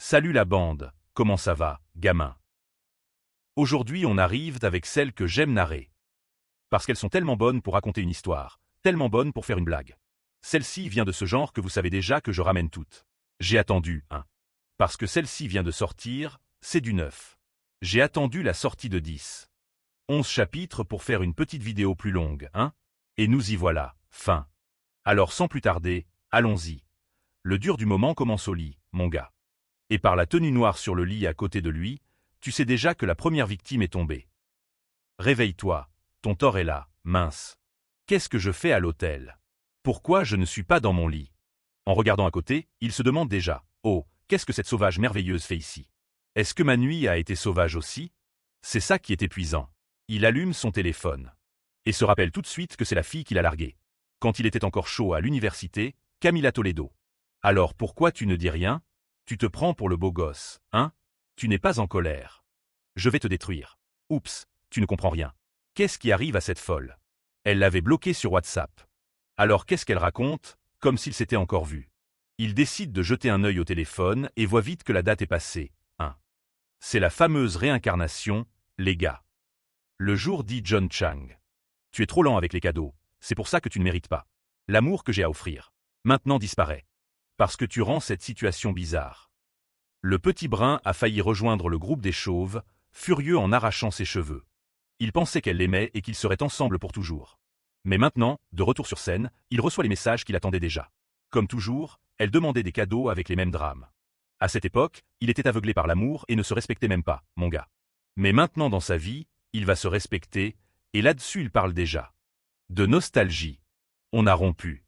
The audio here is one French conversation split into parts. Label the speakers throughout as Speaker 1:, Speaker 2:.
Speaker 1: Salut la bande, comment ça va, gamin? Aujourd'hui on arrive avec celles que j'aime narrer. Parce qu'elles sont tellement bonnes pour raconter une histoire, tellement bonnes pour faire une blague. Celle-ci vient de ce genre que vous savez déjà que je ramène toutes. J'ai attendu, hein. Parce que celle-ci vient de sortir, c'est du neuf. J'ai attendu la sortie de 10. 11 chapitres pour faire une petite vidéo plus longue, hein? Et nous y voilà, fin. Alors sans plus tarder, allons-y. Le dur du moment commence au lit, mon gars. Et par la tenue noire sur le lit à côté de lui, tu sais déjà que la première victime est tombée. Réveille-toi, ton tort est là, mince. Qu'est-ce que je fais à l'hôtel? Pourquoi je ne suis pas dans mon lit? En regardant à côté, il se demande déjà, oh, qu'est-ce que cette sauvage merveilleuse fait ici? Est-ce que ma nuit a été sauvage aussi? C'est ça qui est épuisant. Il allume son téléphone. Et se rappelle tout de suite que c'est la fille qu'il a larguée. Quand il était encore chaud à l'université, Camila Toledo. Alors pourquoi tu ne dis rien? Tu te prends pour le beau gosse, hein? Tu n'es pas en colère. Je vais te détruire. Oups, tu ne comprends rien. Qu'est-ce qui arrive à cette folle? Elle l'avait bloqué sur WhatsApp. Alors qu'est-ce qu'elle raconte? Comme s'il s'était encore vu. Il décide de jeter un œil au téléphone et voit vite que la date est passée, hein. C'est la fameuse réincarnation, les gars. Le jour dit John Chang. Tu es trop lent avec les cadeaux, c'est pour ça que tu ne mérites pas. L'amour que j'ai à offrir. Maintenant disparaît. Parce que tu rends cette situation bizarre. Le petit brun a failli rejoindre le groupe des chauves, furieux en arrachant ses cheveux. Il pensait qu'elle l'aimait et qu'ils seraient ensemble pour toujours. Mais maintenant, de retour sur scène, il reçoit les messages qu'il attendait déjà. Comme toujours, elle demandait des cadeaux avec les mêmes drames. À cette époque, il était aveuglé par l'amour et ne se respectait même pas, mon gars. Mais maintenant dans sa vie, il va se respecter, et là-dessus il parle déjà. De nostalgie. On a rompu.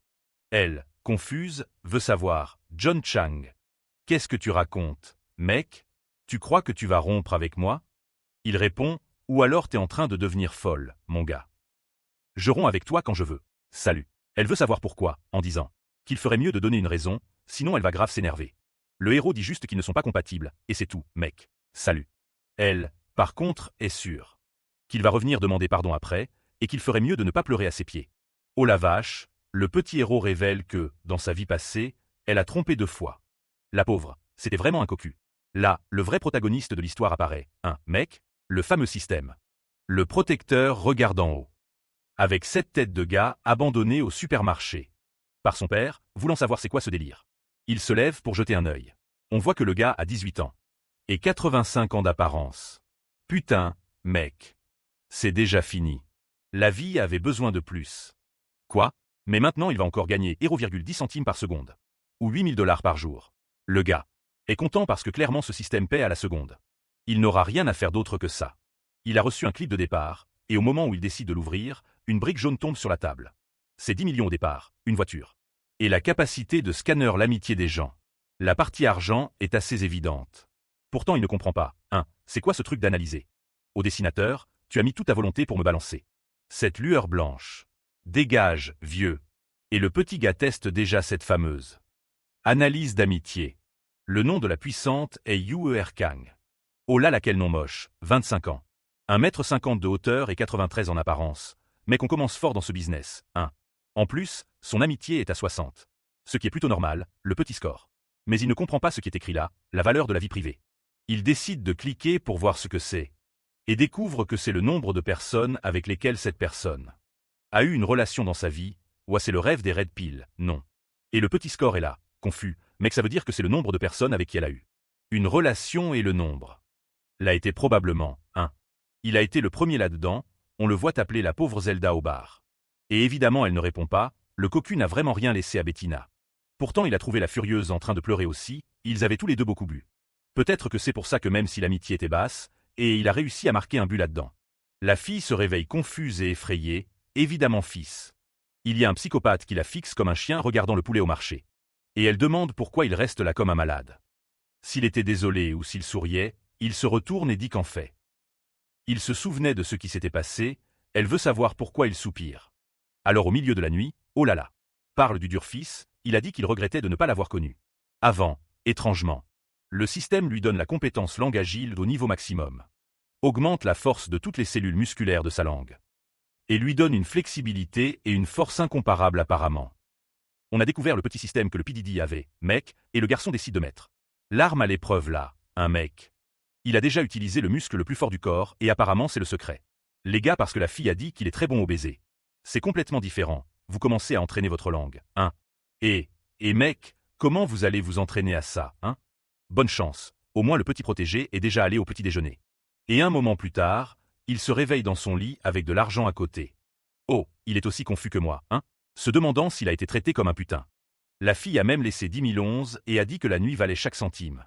Speaker 1: Elle, confuse, veut savoir, John Chang. Qu'est-ce que tu racontes, mec? Tu crois que tu vas rompre avec moi? Il répond, ou alors t'es en train de devenir folle, mon gars. Je romps avec toi quand je veux. Salut. Elle veut savoir pourquoi, en disant qu'il ferait mieux de donner une raison, sinon elle va grave s'énerver. Le héros dit juste qu'ils ne sont pas compatibles, et c'est tout, mec. Salut. Elle, par contre, est sûre qu'il va revenir demander pardon après, et qu'il ferait mieux de ne pas pleurer à ses pieds. Oh la vache, le petit héros révèle que, dans sa vie passée, elle a trompé 2 fois. La pauvre, c'était vraiment un cocu. Là, le vrai protagoniste de l'histoire apparaît, un mec, le fameux système. Le protecteur regarde en haut. Avec 7 têtes de gars abandonnés au supermarché. Par son père, voulant savoir c'est quoi ce délire. Il se lève pour jeter un œil. On voit que le gars a 18 ans. Et 85 ans d'apparence. Putain, mec. C'est déjà fini. La vie avait besoin de plus. Quoi? Mais maintenant il va encore gagner 0,10 centimes par seconde. Ou 8 000 $ par jour. Le gars est content parce que clairement ce système paie à la seconde. Il n'aura rien à faire d'autre que ça. Il a reçu un clip de départ, et au moment où il décide de l'ouvrir, une brique jaune tombe sur la table. C'est 10 millions au départ, une voiture. Et la capacité de scanner l'amitié des gens. La partie argent est assez évidente. Pourtant il ne comprend pas, hein, c'est quoi ce truc d'analyser? Au dessinateur, tu as mis toute ta volonté pour me balancer. Cette lueur blanche. Dégage, vieux. Et le petit gars teste déjà cette fameuse analyse d'amitié. Le nom de la puissante est Yue Kang. Oh là là quel nom moche, 25 ans. 1,50 m de hauteur et 93 en apparence. Mais qu'on commence fort dans ce business, hein. En plus, son amitié est à 60. Ce qui est plutôt normal, le petit score. Mais il ne comprend pas ce qui est écrit là, la valeur de la vie privée. Il décide de cliquer pour voir ce que c'est. Et découvre que c'est le nombre de personnes avec lesquelles cette personne a eu une relation dans sa vie, ou c'est le rêve des red pills, non. Et le petit score est là, confus, mais que ça veut dire que c'est le nombre de personnes avec qui elle a eu une relation et le nombre. L'a été probablement, hein. Il a été le premier là-dedans, on le voit appeler la pauvre Zelda au bar. Et évidemment elle ne répond pas, le cocu n'a vraiment rien laissé à Bettina. Pourtant il a trouvé la furieuse en train de pleurer aussi, ils avaient tous les deux beaucoup bu. Peut-être que c'est pour ça que même si l'amitié était basse, et il a réussi à marquer un but là-dedans. La fille se réveille confuse et effrayée, évidemment fils. Il y a un psychopathe qui la fixe comme un chien regardant le poulet au marché. Et elle demande pourquoi il reste là comme un malade. S'il était désolé ou s'il souriait, il se retourne et dit qu'en fait. Il se souvenait de ce qui s'était passé, elle veut savoir pourquoi il soupire. Alors au milieu de la nuit, oh là là. Parle du dur fils, il a dit qu'il regrettait de ne pas l'avoir connu. Avant, étrangement. Le système lui donne la compétence langue agile au niveau maximum. Augmente la force de toutes les cellules musculaires de sa langue. Et lui donne une flexibilité et une force incomparables apparemment. On a découvert le petit système que le PDD avait, mec, et le garçon décide de mettre L'arme à l'épreuve là, un mec. Il a déjà utilisé le muscle le plus fort du corps et apparemment c'est le secret. Les gars parce que la fille a dit qu'il est très bon au baiser. C'est complètement différent, vous commencez à entraîner votre langue, hein. Et mec, comment vous allez vous entraîner à ça, hein? Bonne chance, au moins le petit protégé est déjà allé au petit déjeuner. Et un moment plus tard, il se réveille dans son lit avec de l'argent à côté. Oh, il est aussi confus que moi, hein? Se demandant s'il a été traité comme un putain. La fille a même laissé 10 000 onces et a dit que la nuit valait chaque centime.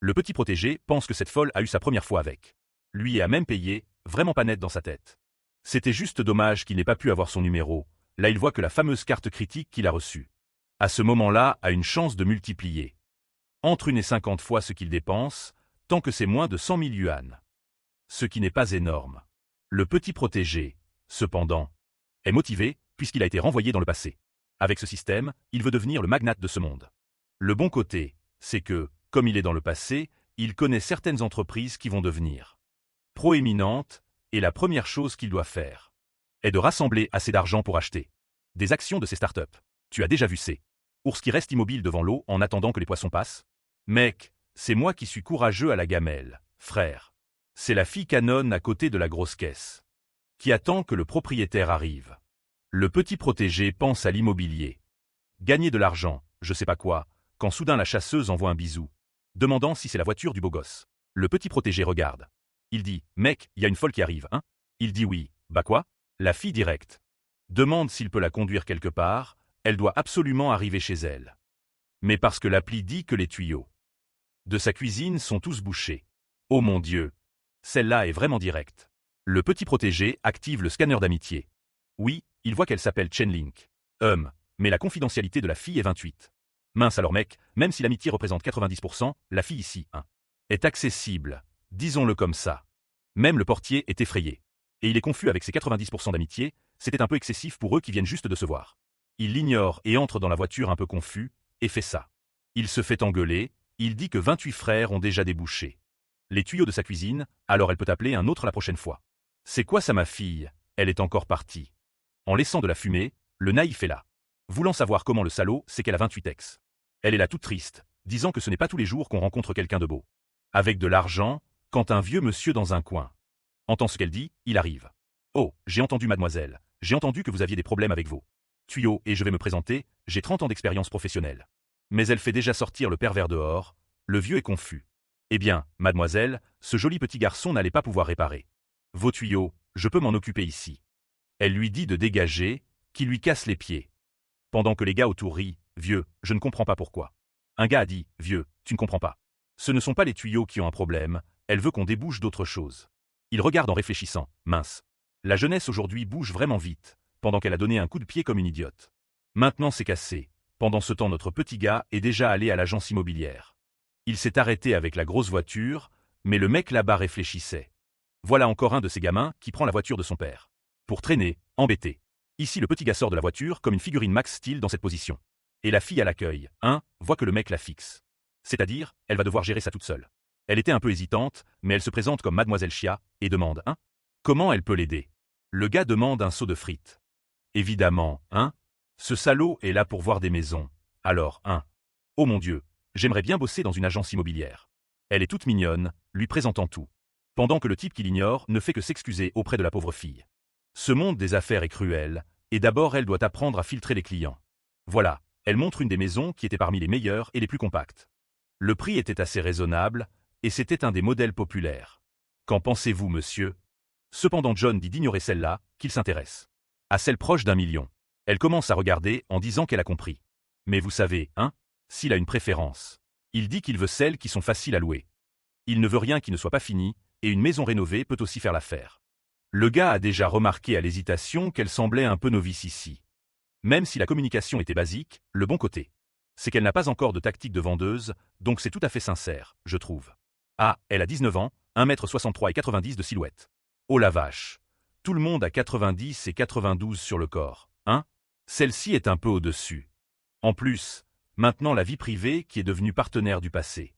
Speaker 1: Le petit protégé pense que cette folle a eu sa première fois avec. Lui a même payé, vraiment pas net dans sa tête. C'était juste dommage qu'il n'ait pas pu avoir son numéro, là il voit que la fameuse carte critique qu'il a reçue. À ce moment-là, a une chance de multiplier. Entre 1 et 50 fois ce qu'il dépense, tant que c'est moins de 100 000 yuan. Ce qui n'est pas énorme. Le petit protégé, cependant, est motivé puisqu'il a été renvoyé dans le passé. Avec ce système, il veut devenir le magnate de ce monde. Le bon côté, c'est que, comme il est dans le passé, il connaît certaines entreprises qui vont devenir proéminentes, et la première chose qu'il doit faire est de rassembler assez d'argent pour acheter des actions de ces startups. Tu as déjà vu ces ours qui restent immobiles devant l'eau en attendant que les poissons passent? Mec, c'est moi qui suis courageux à la gamelle, frère. C'est la fille canonne à côté de la grosse caisse qui attend que le propriétaire arrive. Le petit protégé pense à l'immobilier. Gagner de l'argent, je sais pas quoi, quand soudain la chasseuse envoie un bisou, demandant si c'est la voiture du beau gosse. Le petit protégé regarde. Il dit, mec, y a une folle qui arrive, hein? Il dit oui, bah quoi? La fille directe demande s'il peut la conduire quelque part, elle doit absolument arriver chez elle. Mais parce que l'appli dit que les tuyaux de sa cuisine sont tous bouchés. Oh mon Dieu! Celle-là est vraiment directe. Le petit protégé active le scanner d'amitié. Oui, il voit qu'elle s'appelle Chenlink. Mais la confidentialité de la fille est 28. Mince alors mec, même si l'amitié représente 90%, la fille ici, hein, est accessible, disons-le comme ça. Même le portier est effrayé. Et il est confus avec ses 90% d'amitié, c'était un peu excessif pour eux qui viennent juste de se voir. Il l'ignore et entre dans la voiture un peu confus, et fait ça. Il se fait engueuler, il dit que 28 frères ont déjà débouché les tuyaux de sa cuisine, alors elle peut appeler un autre la prochaine fois. C'est quoi ça ma fille? Elle est encore partie. En laissant de la fumée, le naïf est là. Voulant savoir comment le salaud sait qu'elle a 28 ex. Elle est là toute triste, disant que ce n'est pas tous les jours qu'on rencontre quelqu'un de beau. Avec de l'argent, quand un vieux monsieur dans un coin entend ce qu'elle dit, il arrive. Oh, j'ai entendu mademoiselle, j'ai entendu que vous aviez des problèmes avec vos tuyaux et je vais me présenter, j'ai 30 ans d'expérience professionnelle. Mais elle fait déjà sortir le pervers dehors, le vieux est confus. Eh bien, mademoiselle, ce joli petit garçon n'allait pas pouvoir réparer vos tuyaux, je peux m'en occuper ici. Elle lui dit de dégager, qui lui casse les pieds. Pendant que les gars autour rient, vieux, je ne comprends pas pourquoi. Un gars a dit, vieux, tu ne comprends pas. Ce ne sont pas les tuyaux qui ont un problème, elle veut qu'on débouche d'autre chose. Il regarde en réfléchissant, mince. La jeunesse aujourd'hui bouge vraiment vite, pendant qu'elle a donné un coup de pied comme une idiote. Maintenant c'est cassé. Pendant ce temps notre petit gars est déjà allé à l'agence immobilière. Il s'est arrêté avec la grosse voiture, mais le mec là-bas réfléchissait. Voilà encore un de ces gamins qui prend la voiture de son père. Pour traîner, embêter. Ici le petit gars sort de la voiture comme une figurine Max Steel dans cette position. Et la fille à l'accueil, voit que le mec la fixe. C'est-à-dire, elle va devoir gérer ça toute seule. Elle était un peu hésitante, mais elle se présente comme Mademoiselle Chia, et demande, comment elle peut l'aider? Le gars demande un seau de frites. Évidemment, ce salaud est là pour voir des maisons. Alors, oh mon Dieu, j'aimerais bien bosser dans une agence immobilière. Elle est toute mignonne, lui présentant tout. Pendant que le type qui l'ignore ne fait que s'excuser auprès de la pauvre fille. Ce monde des affaires est cruel, et d'abord elle doit apprendre à filtrer les clients. Voilà, elle montre une des maisons qui était parmi les meilleures et les plus compactes. Le prix était assez raisonnable, et c'était un des modèles populaires. Qu'en pensez-vous, monsieur? Cependant John dit d'ignorer celle-là, qu'il s'intéresse à celle proche d'1 million. Elle commence à regarder en disant qu'elle a compris. Mais vous savez, s'il a une préférence. Il dit qu'il veut celles qui sont faciles à louer. Il ne veut rien qui ne soit pas fini, et une maison rénovée peut aussi faire l'affaire. Le gars a déjà remarqué à l'hésitation qu'elle semblait un peu novice ici. Même si la communication était basique, le bon côté, c'est qu'elle n'a pas encore de tactique de vendeuse, donc c'est tout à fait sincère, je trouve. Ah, elle a 19 ans, 1m63 et 90 de silhouette. Oh la vache! Tout le monde a 90 et 92 sur le corps, Celle-ci est un peu au-dessus. En plus, maintenant la vie privée qui est devenue partenaire du passé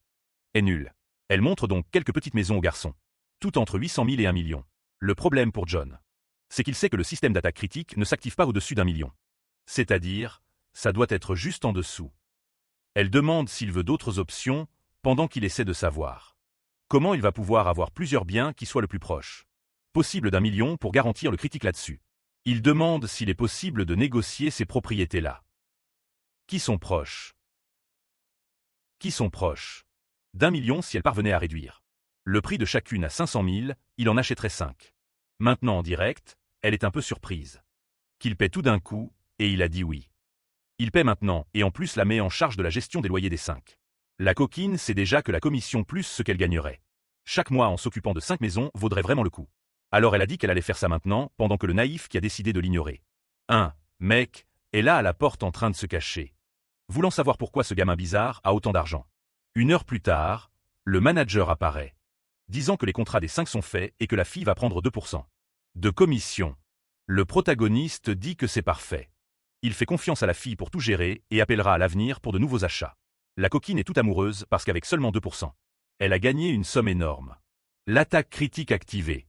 Speaker 1: est nulle. Elle montre donc quelques petites maisons aux garçons. Tout entre 800 000 et 1 million. Le problème pour John, c'est qu'il sait que le système d'attaque critique ne s'active pas au-dessus d'1 million. C'est-à-dire, ça doit être juste en dessous. Elle demande s'il veut d'autres options, pendant qu'il essaie de savoir comment il va pouvoir avoir plusieurs biens qui soient le plus proche possible d'1 million pour garantir le critique là-dessus. Il demande s'il est possible de négocier ces propriétés-là. Qui sont proches? Qui sont proches d'1 million si elle parvenait à réduire le prix de chacune à 500 000, il en achèterait 5. Maintenant en direct, elle est un peu surprise qu'il paie tout d'un coup, et il a dit oui. Il paie maintenant, et en plus la met en charge de la gestion des loyers des 5. La coquine sait déjà que la commission plus ce qu'elle gagnerait chaque mois en s'occupant de 5 maisons vaudrait vraiment le coup. Alors elle a dit qu'elle allait faire ça maintenant, pendant que le naïf qui a décidé de l'ignorer. Un mec est là à la porte en train de se cacher, voulant savoir pourquoi ce gamin bizarre a autant d'argent. 1 heure plus tard, le manager apparaît, disant que les contrats des 5 sont faits et que la fille va prendre 2% de commission. Le protagoniste dit que c'est parfait. Il fait confiance à la fille pour tout gérer et appellera à l'avenir pour de nouveaux achats. La coquine est toute amoureuse parce qu'avec seulement 2%, elle a gagné une somme énorme. L'attaque critique activée.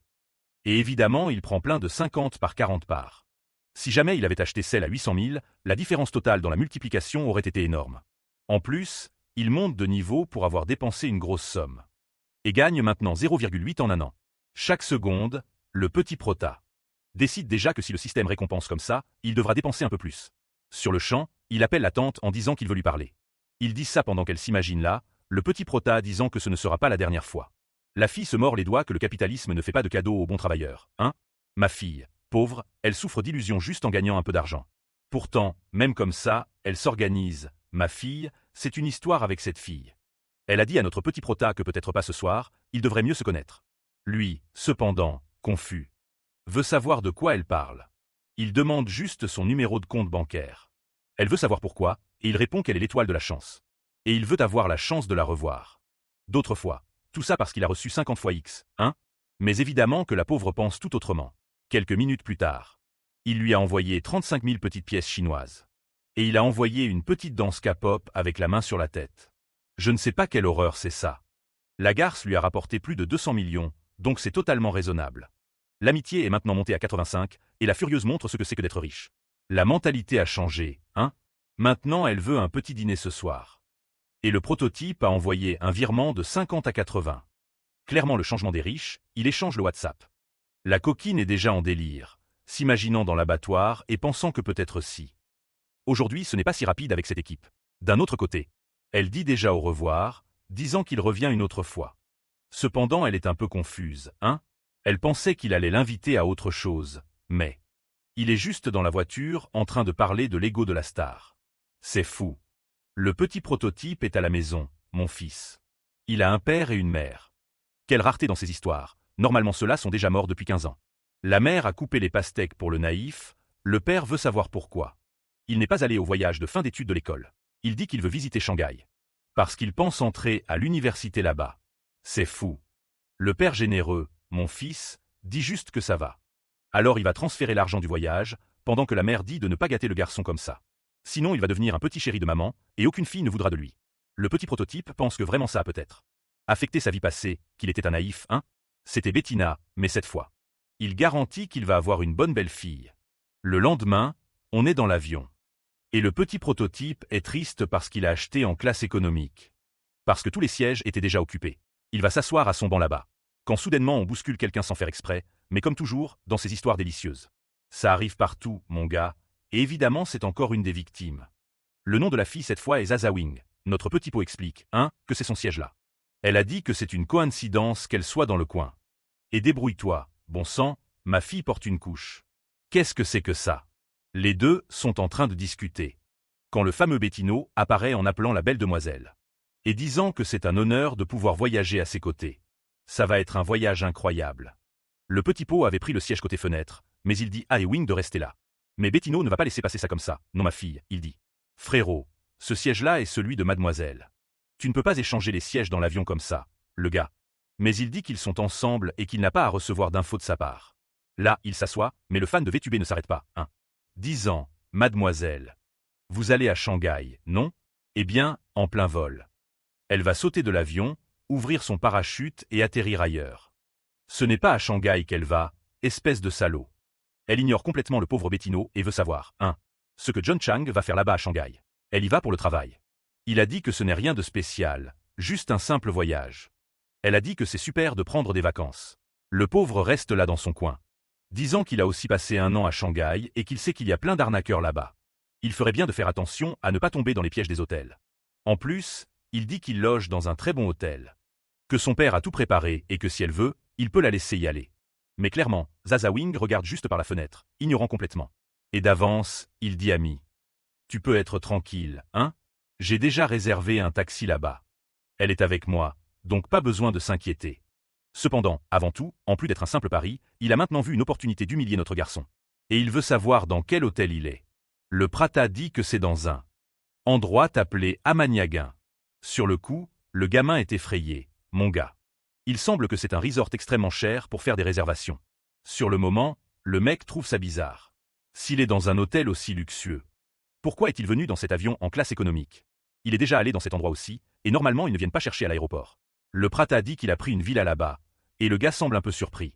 Speaker 1: Et évidemment, il prend plein de 50 par 40 parts. Si jamais il avait acheté celle à 800 000, la différence totale dans la multiplication aurait été énorme. En plus, il monte de niveau pour avoir dépensé une grosse somme. Et gagne maintenant 0,8 en un an. Chaque seconde, le petit prota décide déjà que si le système récompense comme ça, il devra dépenser un peu plus. Sur le champ, il appelle la tante en disant qu'il veut lui parler. Il dit ça pendant qu'elle s'imagine là, le petit prota disant que ce ne sera pas la dernière fois. La fille se mord les doigts que le capitalisme ne fait pas de cadeaux aux bons travailleurs, hein? Ma fille, pauvre, elle souffre d'illusions juste en gagnant un peu d'argent. Pourtant, même comme ça, elle s'organise. Ma fille, c'est une histoire avec cette fille. Elle a dit à notre petit prota que peut-être pas ce soir, il devrait mieux se connaître. Lui, cependant, confus, veut savoir de quoi elle parle. Il demande juste son numéro de compte bancaire. Elle veut savoir pourquoi, et il répond qu'elle est l'étoile de la chance. Et il veut avoir la chance de la revoir. D'autres fois. Tout ça parce qu'il a reçu 50 fois X, hein? Mais évidemment que la pauvre pense tout autrement. Quelques minutes plus tard, il lui a envoyé 35 000 petites pièces chinoises. Et il a envoyé une petite danse K-pop avec la main sur la tête. Je ne sais pas quelle horreur c'est ça. La garce lui a rapporté plus de 200 millions, donc c'est totalement raisonnable. L'amitié est maintenant montée à 85, et la furieuse montre ce que c'est que d'être riche. La mentalité a changé, hein? Maintenant elle veut un petit dîner ce soir. Et le prototype a envoyé un virement de 50 à 80. Clairement le changement des riches, il échange le WhatsApp. La coquine est déjà en délire, s'imaginant dans l'abattoir et pensant que peut-être si. Aujourd'hui ce n'est pas si rapide avec cette équipe. D'un autre côté, elle dit déjà au revoir, disant qu'il revient une autre fois. Cependant elle est un peu confuse, hein? Elle pensait qu'il allait l'inviter à autre chose, mais il est juste dans la voiture en train de parler de l'ego de la star. C'est fou. Le petit prototype est à la maison, mon fils. Il a un père et une mère. Quelle rareté dans ces histoires, normalement ceux-là sont déjà morts depuis 15 ans. La mère a coupé les pastèques pour le naïf, le père veut savoir pourquoi. Il n'est pas allé au voyage de fin d'études de l'école. Il dit qu'il veut visiter Shanghai. Parce qu'il pense entrer à l'université là-bas. C'est fou. Le père généreux, mon fils, dit juste que ça va. Alors il va transférer l'argent du voyage, pendant que la mère dit de ne pas gâter le garçon comme ça. Sinon il va devenir un petit chéri de maman, et aucune fille ne voudra de lui. Le petit prototype pense que vraiment ça peut-être affecté sa vie passée, qu'il était un naïf, hein? C'était Bettina, mais cette fois. Il garantit qu'il va avoir une bonne belle-fille. Le lendemain, on est dans l'avion. Et le petit prototype est triste parce qu'il a acheté en classe économique. Parce que tous les sièges étaient déjà occupés. Il va s'asseoir à son banc là-bas. Quand soudainement on bouscule quelqu'un sans faire exprès, mais comme toujours, dans ces histoires délicieuses. Ça arrive partout, mon gars, et évidemment c'est encore une des victimes. Le nom de la fille cette fois est Zaza Wing. Notre petit pot explique, hein, que c'est son siège là. Elle a dit que c'est une coïncidence qu'elle soit dans le coin. Et débrouille-toi, bon sang, ma fille porte une couche. Qu'est-ce que c'est que ça? Les deux sont en train de discuter. Quand le fameux Bettino apparaît en appelant la belle demoiselle. Et disant que c'est un honneur de pouvoir voyager à ses côtés. Ça va être un voyage incroyable. Le petit pot avait pris le siège côté fenêtre, mais il dit à Ewing de rester là. Mais Bettino ne va pas laisser passer ça comme ça. Non ma fille, il dit. Frérot, ce siège-là est celui de mademoiselle. Tu ne peux pas échanger les sièges dans l'avion comme ça, le gars. Mais il dit qu'ils sont ensemble et qu'il n'a pas à recevoir d'infos de sa part. Là, il s'assoit, mais le fan de VTube ne s'arrête pas, hein. Disant, mademoiselle, vous allez à Shanghai, non? Eh bien, en plein vol. Elle va sauter de l'avion, ouvrir son parachute et atterrir ailleurs. Ce n'est pas à Shanghai qu'elle va, espèce de salaud. Elle ignore complètement le pauvre Bettino et veut savoir, hein, ce que John Chang va faire là-bas à Shanghai. Elle y va pour le travail. Il a dit que ce n'est rien de spécial, Juste un simple voyage. Elle a dit que c'est super de prendre des vacances. Le pauvre reste là dans son coin, disant qu'il a aussi passé un an à Shanghai et qu'il sait qu'il y a plein d'arnaqueurs là-bas. Il ferait bien de faire attention à ne pas tomber dans les pièges des hôtels. En plus, il dit qu'il loge dans un très bon hôtel, que son père a tout préparé et que si elle veut, il peut la laisser y aller. Mais clairement, Zaza Wing regarde juste par la fenêtre, ignorant complètement. Et d'avance, il dit à Mi. Tu peux être tranquille, hein? J'ai déjà réservé un taxi là-bas. Elle est avec moi, donc pas besoin de s'inquiéter. Cependant, avant tout, en plus d'être un simple pari, il a maintenant vu une opportunité d'humilier notre garçon. Et il veut savoir dans quel hôtel il est. Le Prata dit que c'est dans un endroit appelé Amaniaguin. Sur le coup, le gamin est effrayé. Mon gars. Il semble que c'est un resort extrêmement cher pour faire des réservations. Sur le moment, le mec trouve ça bizarre. S'il est dans un hôtel aussi luxueux, pourquoi est-il venu dans cet avion en classe économique? Il est déjà allé dans cet endroit aussi, et normalement ils ne viennent pas chercher à l'aéroport. Le Prata dit qu'il a pris une villa là-bas, et le gars semble un peu surpris.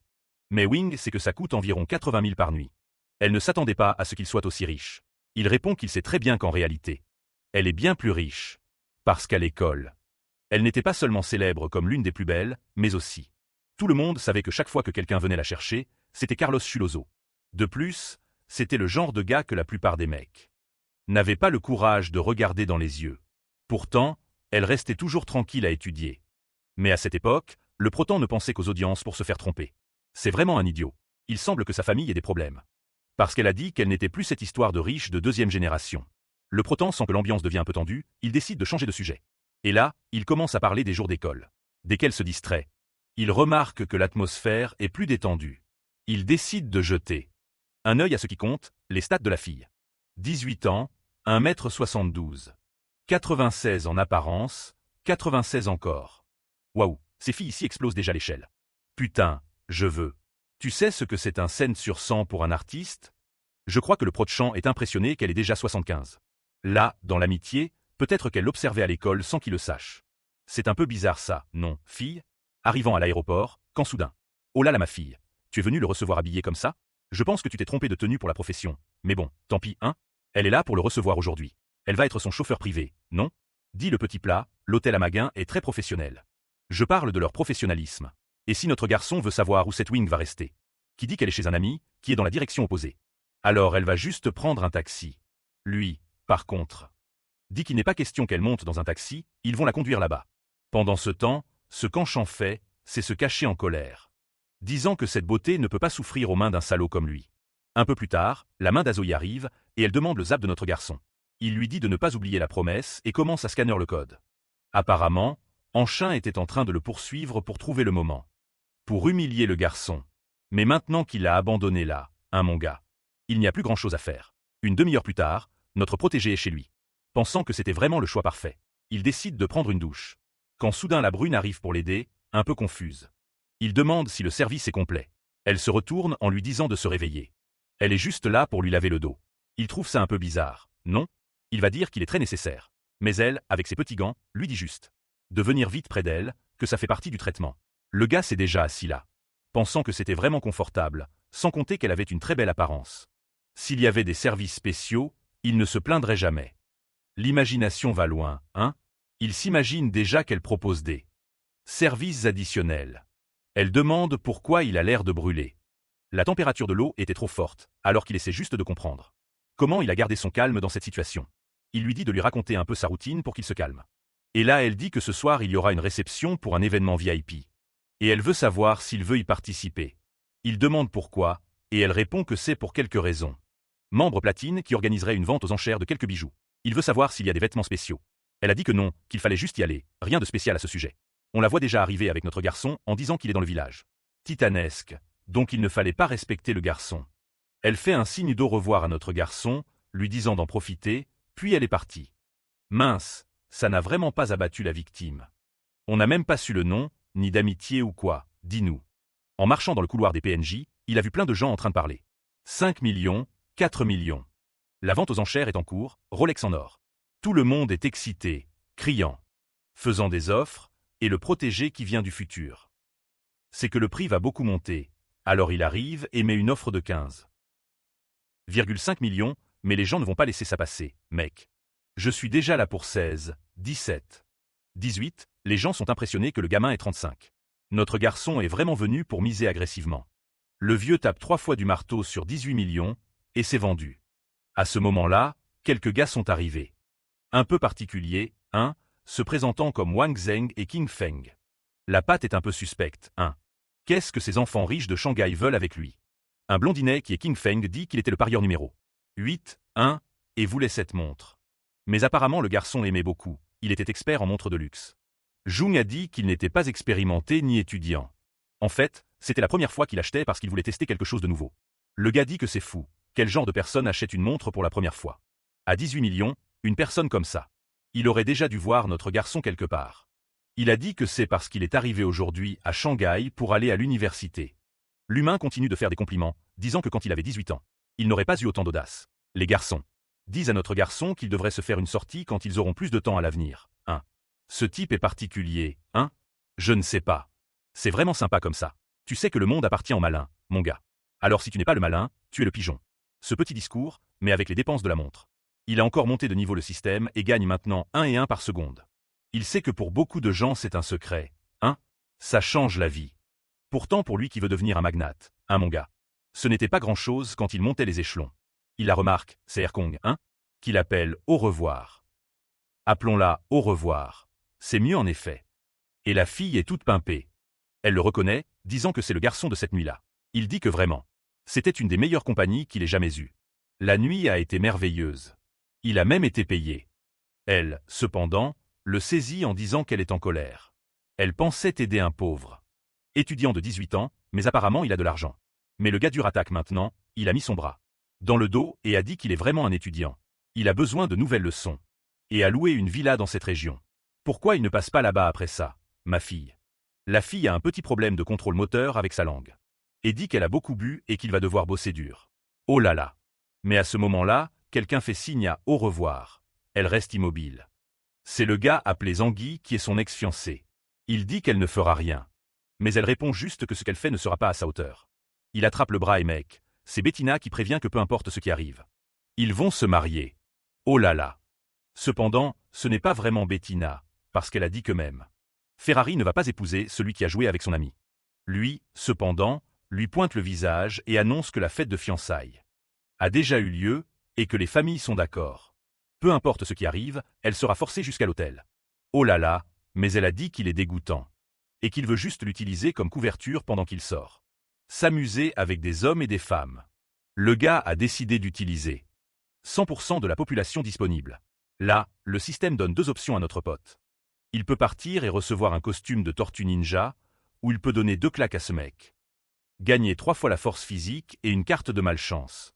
Speaker 1: Mais Wing sait que ça coûte environ 80 000 par nuit. Elle ne s'attendait pas à ce qu'il soit aussi riche. Il répond qu'il sait très bien qu'en réalité, elle est bien plus riche. Parce qu'à l'école, elle n'était pas seulement célèbre comme l'une des plus belles, mais aussi. Tout le monde savait que chaque fois que quelqu'un venait la chercher, c'était Carlos Chuloso. De plus, c'était le genre de gars que la plupart des mecs n'avaient pas le courage de regarder dans les yeux. Pourtant, elle restait toujours tranquille à étudier. Mais à cette époque, le proton ne pensait qu'aux audiences pour se faire tromper. C'est vraiment un idiot. Il semble que sa famille ait des problèmes. Parce qu'elle a dit qu'elle n'était plus cette histoire de riche de deuxième génération. Le proton sent que l'ambiance devient un peu tendue, il décide de changer de sujet. Et là, il commence à parler des jours d'école, desquels se distrait. Il remarque que l'atmosphère est plus détendue. Il décide de jeter un œil à ce qui compte, les stats de la fille. 18 ans, 1m72. 96 en apparence, 96 encore. Waouh, ces filles ici explosent déjà l'échelle. Putain, je veux. Tu sais ce que c'est un scène sur 100 pour un artiste? Je crois que le pro de chant est impressionné qu'elle ait déjà 75. Là, dans l'amitié, peut-être qu'elle l'observait à l'école sans qu'il le sache. C'est un peu bizarre ça, non, fille? Arrivant à l'aéroport, quand soudain. Oh là là ma fille, tu es venue le recevoir habillée comme ça? Je pense que tu t'es trompée de tenue pour la profession. Mais bon, tant pis, hein? Elle est là pour le recevoir aujourd'hui. Elle va être son chauffeur privé, non? Dit le petit plat, l'hôtel Amaguin est très professionnel. Je parle de leur professionnalisme. Et si notre garçon veut savoir où cette Wing va rester? Qui dit qu'elle est chez un ami, qui est dans la direction opposée. Alors elle va juste prendre un taxi. Lui, par contre, dit qu'il n'est pas question qu'elle monte dans un taxi, ils vont la conduire là-bas. Pendant ce temps, ce qu'Enchamp fait, c'est se cacher en colère, disant que cette beauté ne peut pas souffrir aux mains d'un salaud comme lui. Un peu plus tard, la main d'Azoï arrive, et elle demande le zap de notre garçon. Il lui dit de ne pas oublier la promesse et commence à scanner le code. Apparemment, Enchin était en train de le poursuivre pour trouver le moment. Pour humilier le garçon. Mais maintenant qu'il l'a abandonné là, mon gars, il n'y a plus grand-chose à faire. Une demi-heure plus tard, notre protégé est chez lui. Pensant que c'était vraiment le choix parfait, il décide de prendre une douche. Quand soudain la brune arrive pour l'aider, un peu confuse. Il demande si le service est complet. Elle se retourne en lui disant de se réveiller. Elle est juste là pour lui laver le dos. Il trouve ça un peu bizarre, non? Il va dire qu'il est très nécessaire. Mais elle, avec ses petits gants, lui dit juste de venir vite près d'elle, que ça fait partie du traitement. Le gars s'est déjà assis là, pensant que c'était vraiment confortable, sans compter qu'elle avait une très belle apparence. S'il y avait des services spéciaux, il ne se plaindrait jamais. L'imagination va loin, hein? Il s'imagine déjà qu'elle propose des services additionnels. Elle demande pourquoi il a l'air de brûler. La température de l'eau était trop forte, alors qu'il essaie juste de comprendre. Comment il a gardé son calme dans cette situation? Il lui dit de lui raconter un peu sa routine pour qu'il se calme. Et là elle dit que ce soir il y aura une réception pour un événement VIP. Et elle veut savoir s'il veut y participer. Il demande pourquoi, et elle répond que c'est pour quelques raisons. Membre platine qui organiserait une vente aux enchères de quelques bijoux. Il veut savoir s'il y a des vêtements spéciaux. Elle a dit que non, qu'il fallait juste y aller, rien de spécial à ce sujet. On la voit déjà arriver avec notre garçon en disant qu'il est dans le village. Titanesque, donc il ne fallait pas respecter le garçon. Elle fait un signe d'au revoir à notre garçon, lui disant d'en profiter, puis elle est partie. Mince, ça n'a vraiment pas abattu la victime. On n'a même pas su le nom, ni d'amitié ou quoi, dis-nous. En marchant dans le couloir des PNJ, il a vu plein de gens en train de parler. 5 millions, 4 millions. La vente aux enchères est en cours, Rolex en or. Tout le monde est excité, criant, faisant des offres, et le protégé qui vient du futur. C'est que le prix va beaucoup monter, alors il arrive et met une offre de 15,5 millions, mais les gens ne vont pas laisser ça passer, mec. Je suis déjà là pour 16, 17. 18, les gens sont impressionnés que le gamin ait 35. Notre garçon est vraiment venu pour miser agressivement. Le vieux tape 3 fois du marteau sur 18 millions, et c'est vendu. À ce moment-là, quelques gars sont arrivés. Un peu particuliers, hein, se présentant comme Wang Zheng et King Feng. La patte est un peu suspecte, hein. Qu'est-ce que ces enfants riches de Shanghai veulent avec lui? Un blondinet qui est King Feng dit qu'il était le parieur numéro 8, 1, et voulait cette montre. Mais apparemment le garçon aimait beaucoup, il était expert en montres de luxe. Jung a dit qu'il n'était pas expérimenté ni étudiant. En fait, c'était la première fois qu'il achetait parce qu'il voulait tester quelque chose de nouveau. Le gars dit que c'est fou, quel genre de personne achète une montre pour la première fois? À 18 millions, une personne comme ça. Il aurait déjà dû voir notre garçon quelque part. Il a dit que c'est parce qu'il est arrivé aujourd'hui à Shanghai pour aller à l'université. L'humain continue de faire des compliments, disant que quand il avait 18 ans, il n'aurait pas eu autant d'audace. Les garçons disent à notre garçon qu'il devrait se faire une sortie quand ils auront plus de temps à l'avenir. Ce type est particulier, hein? Je ne sais pas. C'est vraiment sympa comme ça. Tu sais que le monde appartient aux malins, mon gars. Alors si tu n'es pas le malin, tu es le pigeon. Ce petit discours, mais avec les dépenses de la montre. Il a encore monté de niveau le système et gagne maintenant 1 et 1 par seconde. Il sait que pour beaucoup de gens c'est un secret, hein? Ça change la vie. Pourtant pour lui qui veut devenir un magnate, hein mon gars. Ce n'était pas grand-chose quand il montait les échelons. Il la remarque, c'est Erkong, hein? Qu'il appelle au revoir. Appelons-la au revoir. C'est mieux en effet. Et la fille est toute pimpée. Elle le reconnaît, disant que c'est le garçon de cette nuit-là. Il dit que vraiment, c'était une des meilleures compagnies qu'il ait jamais eues. La nuit a été merveilleuse. Il a même été payé. Elle, cependant, le saisit en disant qu'elle est en colère. Elle pensait aider un pauvre étudiant de 18 ans, mais apparemment il a de l'argent. Mais le gars dur attaque maintenant, il a mis son bras dans le dos et a dit qu'il est vraiment un étudiant. Il a besoin de nouvelles leçons. Et a loué une villa dans cette région. Pourquoi il ne passe pas là-bas après ça, ma fille? La fille a un petit problème de contrôle moteur avec sa langue. Et dit qu'elle a beaucoup bu et qu'il va devoir bosser dur. Oh là là! Mais à ce moment-là, quelqu'un fait signe à au revoir. Elle reste immobile. C'est le gars appelé Zangui qui est son ex-fiancé. Il dit qu'elle ne fera rien. Mais elle répond juste que ce qu'elle fait ne sera pas à sa hauteur. Il attrape le bras et mec, c'est Bettina qui prévient que peu importe ce qui arrive. Ils vont se marier. Oh là là! Cependant, ce n'est pas vraiment Bettina, parce qu'elle a dit que même Ferrari ne va pas épouser celui qui a joué avec son ami. Lui, cependant, lui pointe le visage et annonce que la fête de fiançailles a déjà eu lieu et que les familles sont d'accord. Peu importe ce qui arrive, elle sera forcée jusqu'à l'hôtel. Oh là là, mais elle a dit qu'il est dégoûtant. Et qu'il veut juste l'utiliser comme couverture pendant qu'il sort. S'amuser avec des hommes et des femmes. Le gars a décidé d'utiliser 100% de la population disponible. Là, le système donne 2 options à notre pote. Il peut partir et recevoir un costume de tortue ninja, ou il peut donner 2 claques à ce mec. Gagner 3 fois la force physique et une carte de malchance.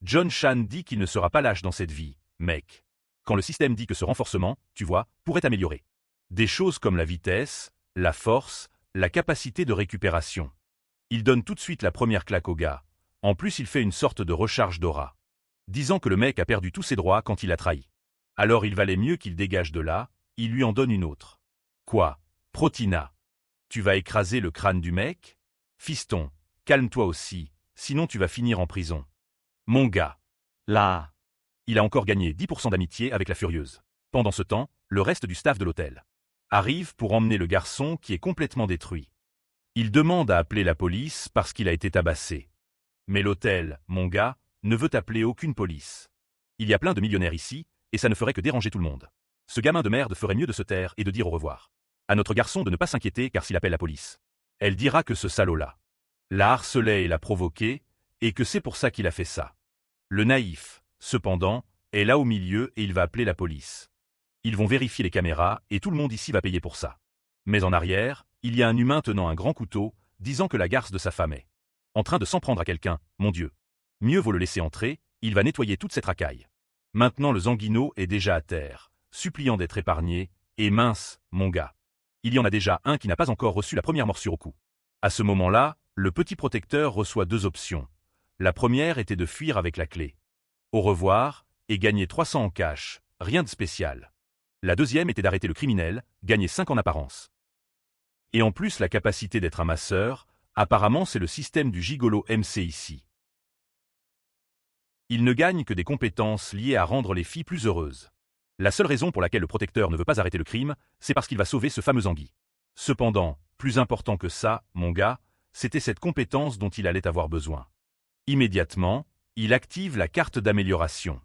Speaker 1: John Chan dit qu'il ne sera pas lâche dans cette vie, mec. Quand le système dit que ce renforcement, tu vois, pourrait améliorer des choses comme la vitesse, la force, la capacité de récupération. Il donne tout de suite la première claque au gars. En plus il fait une sorte de recharge d'aura. Disant que le mec a perdu tous ses droits quand il a trahi. Alors il valait mieux qu'il dégage de là, il lui en donne une autre. Quoi? Protina? Tu vas écraser le crâne du mec? Fiston, calme-toi aussi, sinon tu vas finir en prison. Mon gars. Là. Il a encore gagné 10% d'amitié avec la furieuse. Pendant ce temps, le reste du staff de l'hôtel arrive pour emmener le garçon qui est complètement détruit. Il demande à appeler la police parce qu'il a été tabassé. Mais l'hôtel, mon gars, ne veut appeler aucune police. Il y a plein de millionnaires ici, et ça ne ferait que déranger tout le monde. Ce gamin de merde ferait mieux de se taire et de dire au revoir. À notre garçon de ne pas s'inquiéter car s'il appelle la police, elle dira que ce salaud-là l'a harcelé et l'a provoqué, et que c'est pour ça qu'il a fait ça. Le naïf, cependant, est là au milieu et il va appeler la police. Ils vont vérifier les caméras et tout le monde ici va payer pour ça. Mais en arrière, il y a un humain tenant un grand couteau, disant que la garce de sa femme est en train de s'en prendre à quelqu'un, mon Dieu. Mieux vaut le laisser entrer, il va nettoyer toute cette racaille. Maintenant le Zanguino est déjà à terre, suppliant d'être épargné, et mince, mon gars. Il y en a déjà un qui n'a pas encore reçu la première morsure au cou. À ce moment-là, le petit protecteur reçoit 2 options. La première était de fuir avec la clé. Au revoir, et gagner 300 en cash, rien de spécial. La deuxième était d'arrêter le criminel, gagner 5 en apparence. Et en plus la capacité d'être un masseur, apparemment c'est le système du gigolo MC ici. Il ne gagne que des compétences liées à rendre les filles plus heureuses. La seule raison pour laquelle le protecteur ne veut pas arrêter le crime, c'est parce qu'il va sauver ce fameux Anguille. Cependant, plus important que ça, mon gars, c'était cette compétence dont il allait avoir besoin. Immédiatement, il active la carte d'amélioration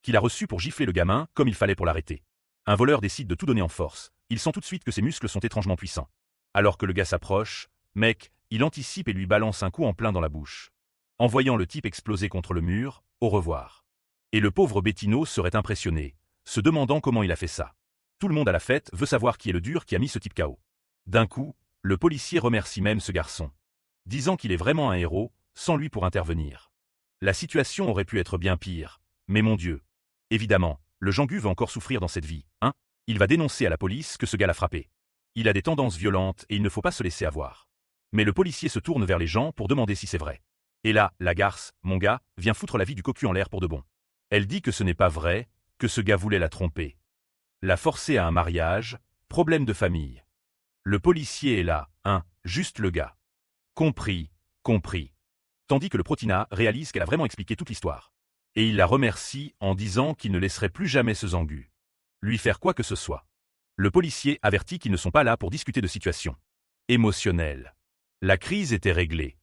Speaker 1: qu'il a reçue pour gifler le gamin comme il fallait pour l'arrêter. Un voleur décide de tout donner en force, il sent tout de suite que ses muscles sont étrangement puissants. Alors que le gars s'approche, mec, il anticipe et lui balance un coup en plein dans la bouche. En voyant le type exploser contre le mur, au revoir. Et le pauvre Bettino serait impressionné, se demandant comment il a fait ça. Tout le monde à la fête veut savoir qui est le dur qui a mis ce type KO. D'un coup, le policier remercie même ce garçon, disant qu'il est vraiment un héros, sans lui pour intervenir. La situation aurait pu être bien pire, mais mon Dieu. Évidemment, le Jean-Gu va encore souffrir dans cette vie, hein. Il va dénoncer à la police que ce gars l'a frappé. Il a des tendances violentes et il ne faut pas se laisser avoir. Mais le policier se tourne vers les gens pour demander si c'est vrai. Et là, la garce, mon gars, vient foutre la vie du cocu en l'air pour de bon. Elle dit que ce n'est pas vrai, que ce gars voulait la tromper. La forcer à un mariage, problème de famille. Le policier est là, hein, juste le gars. Compris, compris. Tandis que le protina réalise qu'elle a vraiment expliqué toute l'histoire. Et il la remercie en disant qu'il ne laisserait plus jamais ce Zangu lui faire quoi que ce soit. Le policier avertit qu'ils ne sont pas là pour discuter de situation émotionnelle. La crise était réglée.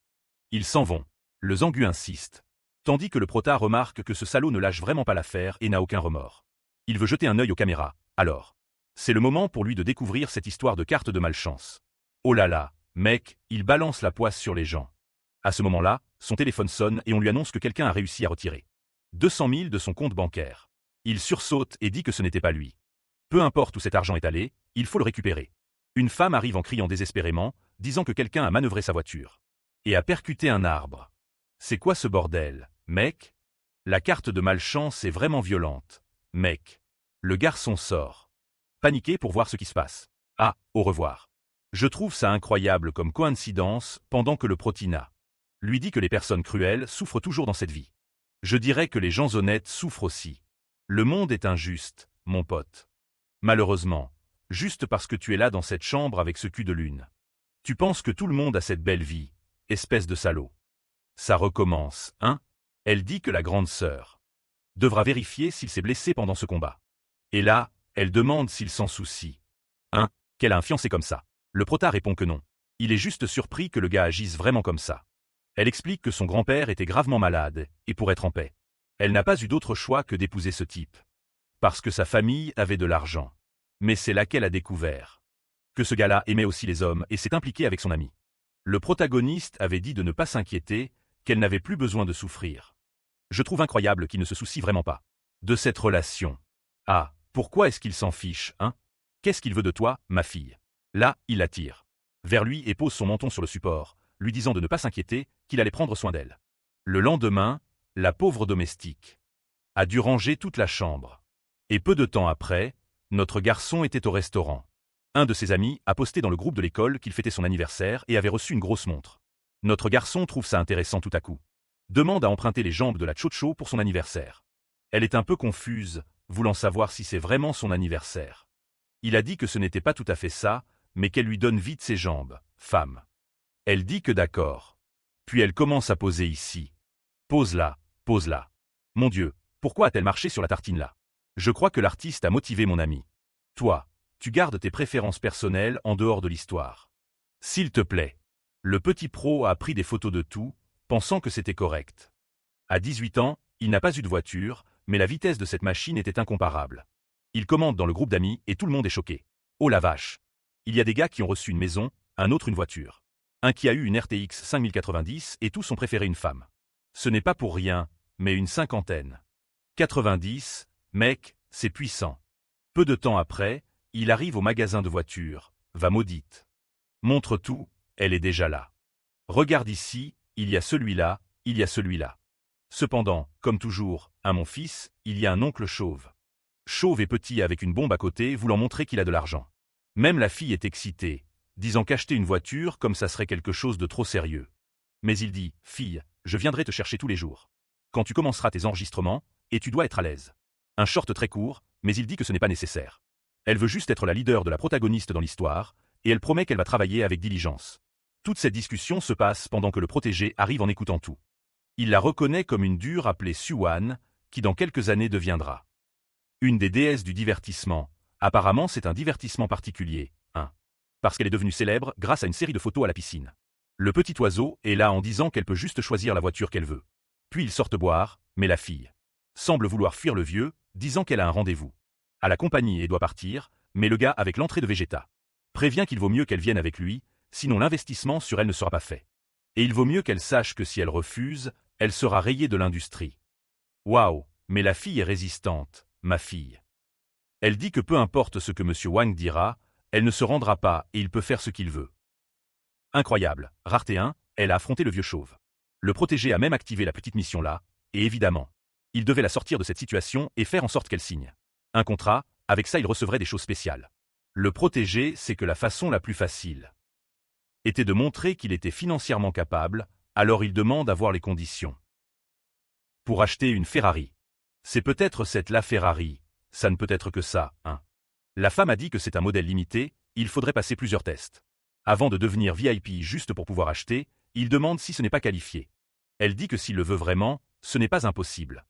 Speaker 1: Ils s'en vont. Le Zangu insiste. Tandis que le prota remarque que ce salaud ne lâche vraiment pas l'affaire et n'a aucun remords. Il veut jeter un œil aux caméras, alors. C'est le moment pour lui de découvrir cette histoire de carte de malchance. Oh là là, mec, il balance la poisse sur les gens. À ce moment-là, son téléphone sonne et on lui annonce que quelqu'un a réussi à retirer 200 000 de son compte bancaire. Il sursaute et dit que ce n'était pas lui. Peu importe où cet argent est allé, il faut le récupérer. Une femme arrive en criant désespérément, disant que quelqu'un a manœuvré sa voiture et a percuté un arbre. C'est quoi ce bordel, mec? La carte de malchance est vraiment violente, mec. Le garçon sort. Paniqué pour voir ce qui se passe. Ah, au revoir. Je trouve ça incroyable comme coïncidence pendant que le protina lui dit que les personnes cruelles souffrent toujours dans cette vie. Je dirais que les gens honnêtes souffrent aussi. Le monde est injuste, mon pote. Malheureusement, juste parce que tu es là dans cette chambre avec ce cul de lune. Tu penses que tout le monde a cette belle vie, espèce de salaud. Ça recommence, hein? Elle dit que la grande sœur devra vérifier s'il s'est blessé pendant ce combat. Et là, elle demande s'il s'en soucie. Hein? Qu'elle a un fiancé comme ça. Le prota répond que non. Il est juste surpris que le gars agisse vraiment comme ça. Elle explique que son grand-père était gravement malade, et pour être en paix, elle n'a pas eu d'autre choix que d'épouser ce type. Parce que sa famille avait de l'argent. Mais c'est là qu'elle a découvert que ce gars-là aimait aussi les hommes et s'est impliqué avec son ami. Le protagoniste avait dit de ne pas s'inquiéter, qu'elle n'avait plus besoin de souffrir. Je trouve incroyable qu'il ne se soucie vraiment pas de cette relation. Ah, pourquoi est-ce qu'il s'en fiche, hein? Qu'est-ce qu'il veut de toi, ma fille? Là, il la tire vers lui et pose son menton sur le support, lui disant de ne pas s'inquiéter, qu'il allait prendre soin d'elle. Le lendemain, la pauvre domestique a dû ranger toute la chambre. Et peu de temps après, notre garçon était au restaurant. Un de ses amis a posté dans le groupe de l'école qu'il fêtait son anniversaire et avait reçu une grosse montre. Notre garçon trouve ça intéressant tout à coup. Demande à emprunter les jambes de la Chocho pour son anniversaire. Elle est un peu confuse, voulant savoir si c'est vraiment son anniversaire. Il a dit que ce n'était pas tout à fait ça, mais qu'elle lui donne vite ses jambes, femme. Elle dit que d'accord. Puis elle commence à poser ici. Pose là, pose là. Mon Dieu, pourquoi a-t-elle marché sur la tartine là? Je crois que l'artiste a motivé mon ami. Toi, tu gardes tes préférences personnelles en dehors de l'histoire. S'il te plaît. Le petit pro a pris des photos de tout, pensant que c'était correct. À 18 ans, il n'a pas eu de voiture, mais la vitesse de cette machine était incomparable. Il commente dans le groupe d'amis et tout le monde est choqué. Oh la vache! Il y a des gars qui ont reçu une maison, un autre une voiture. Un qui a eu une RTX 5090 et tous ont préféré une femme. Ce n'est pas pour rien, mais une cinquantaine. 90, mec, c'est puissant. Peu de temps après, il arrive au magasin de voitures, va maudite. Montre tout, elle est déjà là. Regarde ici, il y a celui-là, il y a celui-là. Cependant, comme toujours, à mon fils, il y a un oncle chauve. Chauve et petit avec une bombe à côté voulant montrer qu'il a de l'argent. Même la fille est excitée, disant qu'acheter une voiture comme ça serait quelque chose de trop sérieux. Mais il dit, fille, je viendrai te chercher tous les jours. Quand tu commenceras tes enregistrements, et tu dois être à l'aise. Un short très court, mais il dit que ce n'est pas nécessaire. Elle veut juste être la leader de la protagoniste dans l'histoire, et elle promet qu'elle va travailler avec diligence. Toute cette discussion se passe pendant que le protégé arrive en écoutant tout. Il la reconnaît comme une dure appelée Suwan, qui dans quelques années deviendra Une des déesses du divertissement. Apparemment, c'est un divertissement particulier, hein. Parce qu'elle est devenue célèbre grâce à une série de photos à la piscine. Le petit oiseau est là en disant qu'elle peut juste choisir la voiture qu'elle veut. Puis ils sortent boire, mais la fille semble vouloir fuir le vieux, disant qu'elle a un rendez-vous à la compagnie et doit partir, mais le gars avec l'entrée de Vegeta prévient qu'il vaut mieux qu'elle vienne avec lui, sinon l'investissement sur elle ne sera pas fait. Et il vaut mieux qu'elle sache que si elle refuse, elle sera rayée de l'industrie. Waouh, mais la fille est résistante, ma fille. Elle dit que peu importe ce que M. Wang dira, elle ne se rendra pas et il peut faire ce qu'il veut. Incroyable, rareté 1, elle a affronté le vieux chauve. Le protégé a même activé la petite mission là, et évidemment, il devait la sortir de cette situation et faire en sorte qu'elle signe un contrat, avec ça il recevrait des choses spéciales. Le protégé sait que la façon la plus facile était de montrer qu'il était financièrement capable, alors il demande à voir les conditions. Pour acheter une Ferrari. C'est peut-être cette la Ferrari, ça ne peut être que ça, hein. La femme a dit que c'est un modèle limité, il faudrait passer plusieurs tests. Avant de devenir VIP juste pour pouvoir acheter, il demande si ce n'est pas qualifié. Elle dit que s'il le veut vraiment, ce n'est pas impossible.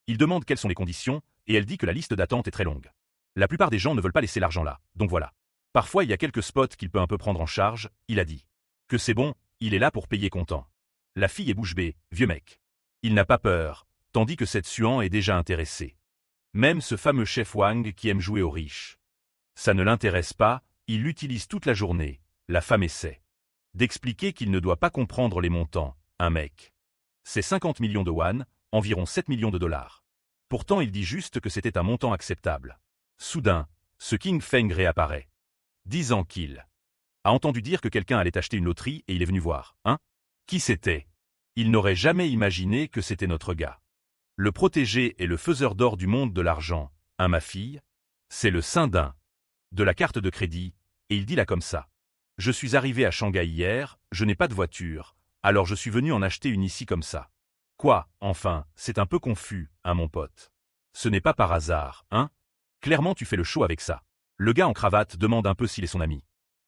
Speaker 1: Il demande quelles sont les conditions, et elle dit que la liste d'attente est très longue. La plupart des gens ne veulent pas laisser l'argent là, donc voilà. Parfois il y a quelques spots qu'il peut un peu prendre en charge, il a dit. Que c'est bon, il est là pour payer content. La fille est bouche bée, vieux mec. Il n'a pas peur, tandis que cette Suan est déjà intéressée. Même ce fameux chef Wang qui aime jouer aux riches. Ça ne l'intéresse pas, il l'utilise toute la journée, la femme essaie d'expliquer qu'il ne doit pas comprendre les montants, un mec. C'est 50 millions de yuan, environ 7 millions de dollars. Pourtant il dit juste que c'était un montant acceptable. Soudain, ce King Feng réapparaît, disant qu'il a entendu dire que quelqu'un allait acheter une loterie et il est venu voir, hein? Qui c'était? Il n'aurait jamais imaginé que c'était notre gars. Le protégé est le faiseur d'or du monde de l'argent, hein ma fille? C'est le Sindin de la carte de crédit, et il dit là comme ça. Je suis arrivé à Shanghai hier, je n'ai pas de voiture, alors je suis venu en acheter une ici comme ça. Quoi, enfin, c'est un peu confus, hein mon pote. Ce n'est pas par hasard, hein? Clairement tu fais le show avec ça. Le gars en cravate demande un peu s'il est son ami.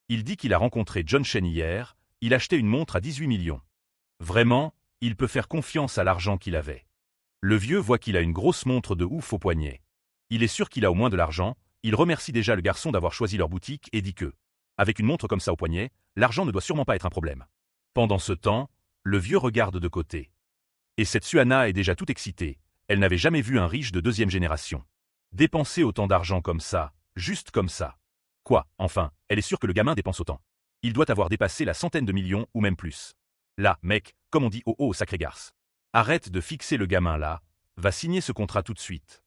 Speaker 1: Il dit qu'il a rencontré John Chen hier, il achetait une montre à 18 millions. Vraiment, il peut faire confiance à l'argent qu'il avait. Le vieux voit qu'il a une grosse montre de ouf au poignet. Il est sûr qu'il a au moins de l'argent, il remercie déjà le garçon d'avoir choisi leur boutique et dit que, avec une montre comme ça au poignet, l'argent ne doit sûrement pas être un problème. Pendant ce temps, le vieux regarde de côté. Et cette Suana est déjà toute excitée, elle n'avait jamais vu un riche de deuxième génération dépenser autant d'argent comme ça, juste comme ça. Quoi, enfin, elle est sûre que le gamin dépense autant. Il doit avoir dépassé la centaine de millions ou même plus. Là, mec, comme on dit au sacré garce. Arrête de fixer le gamin là, va signer ce contrat tout de suite.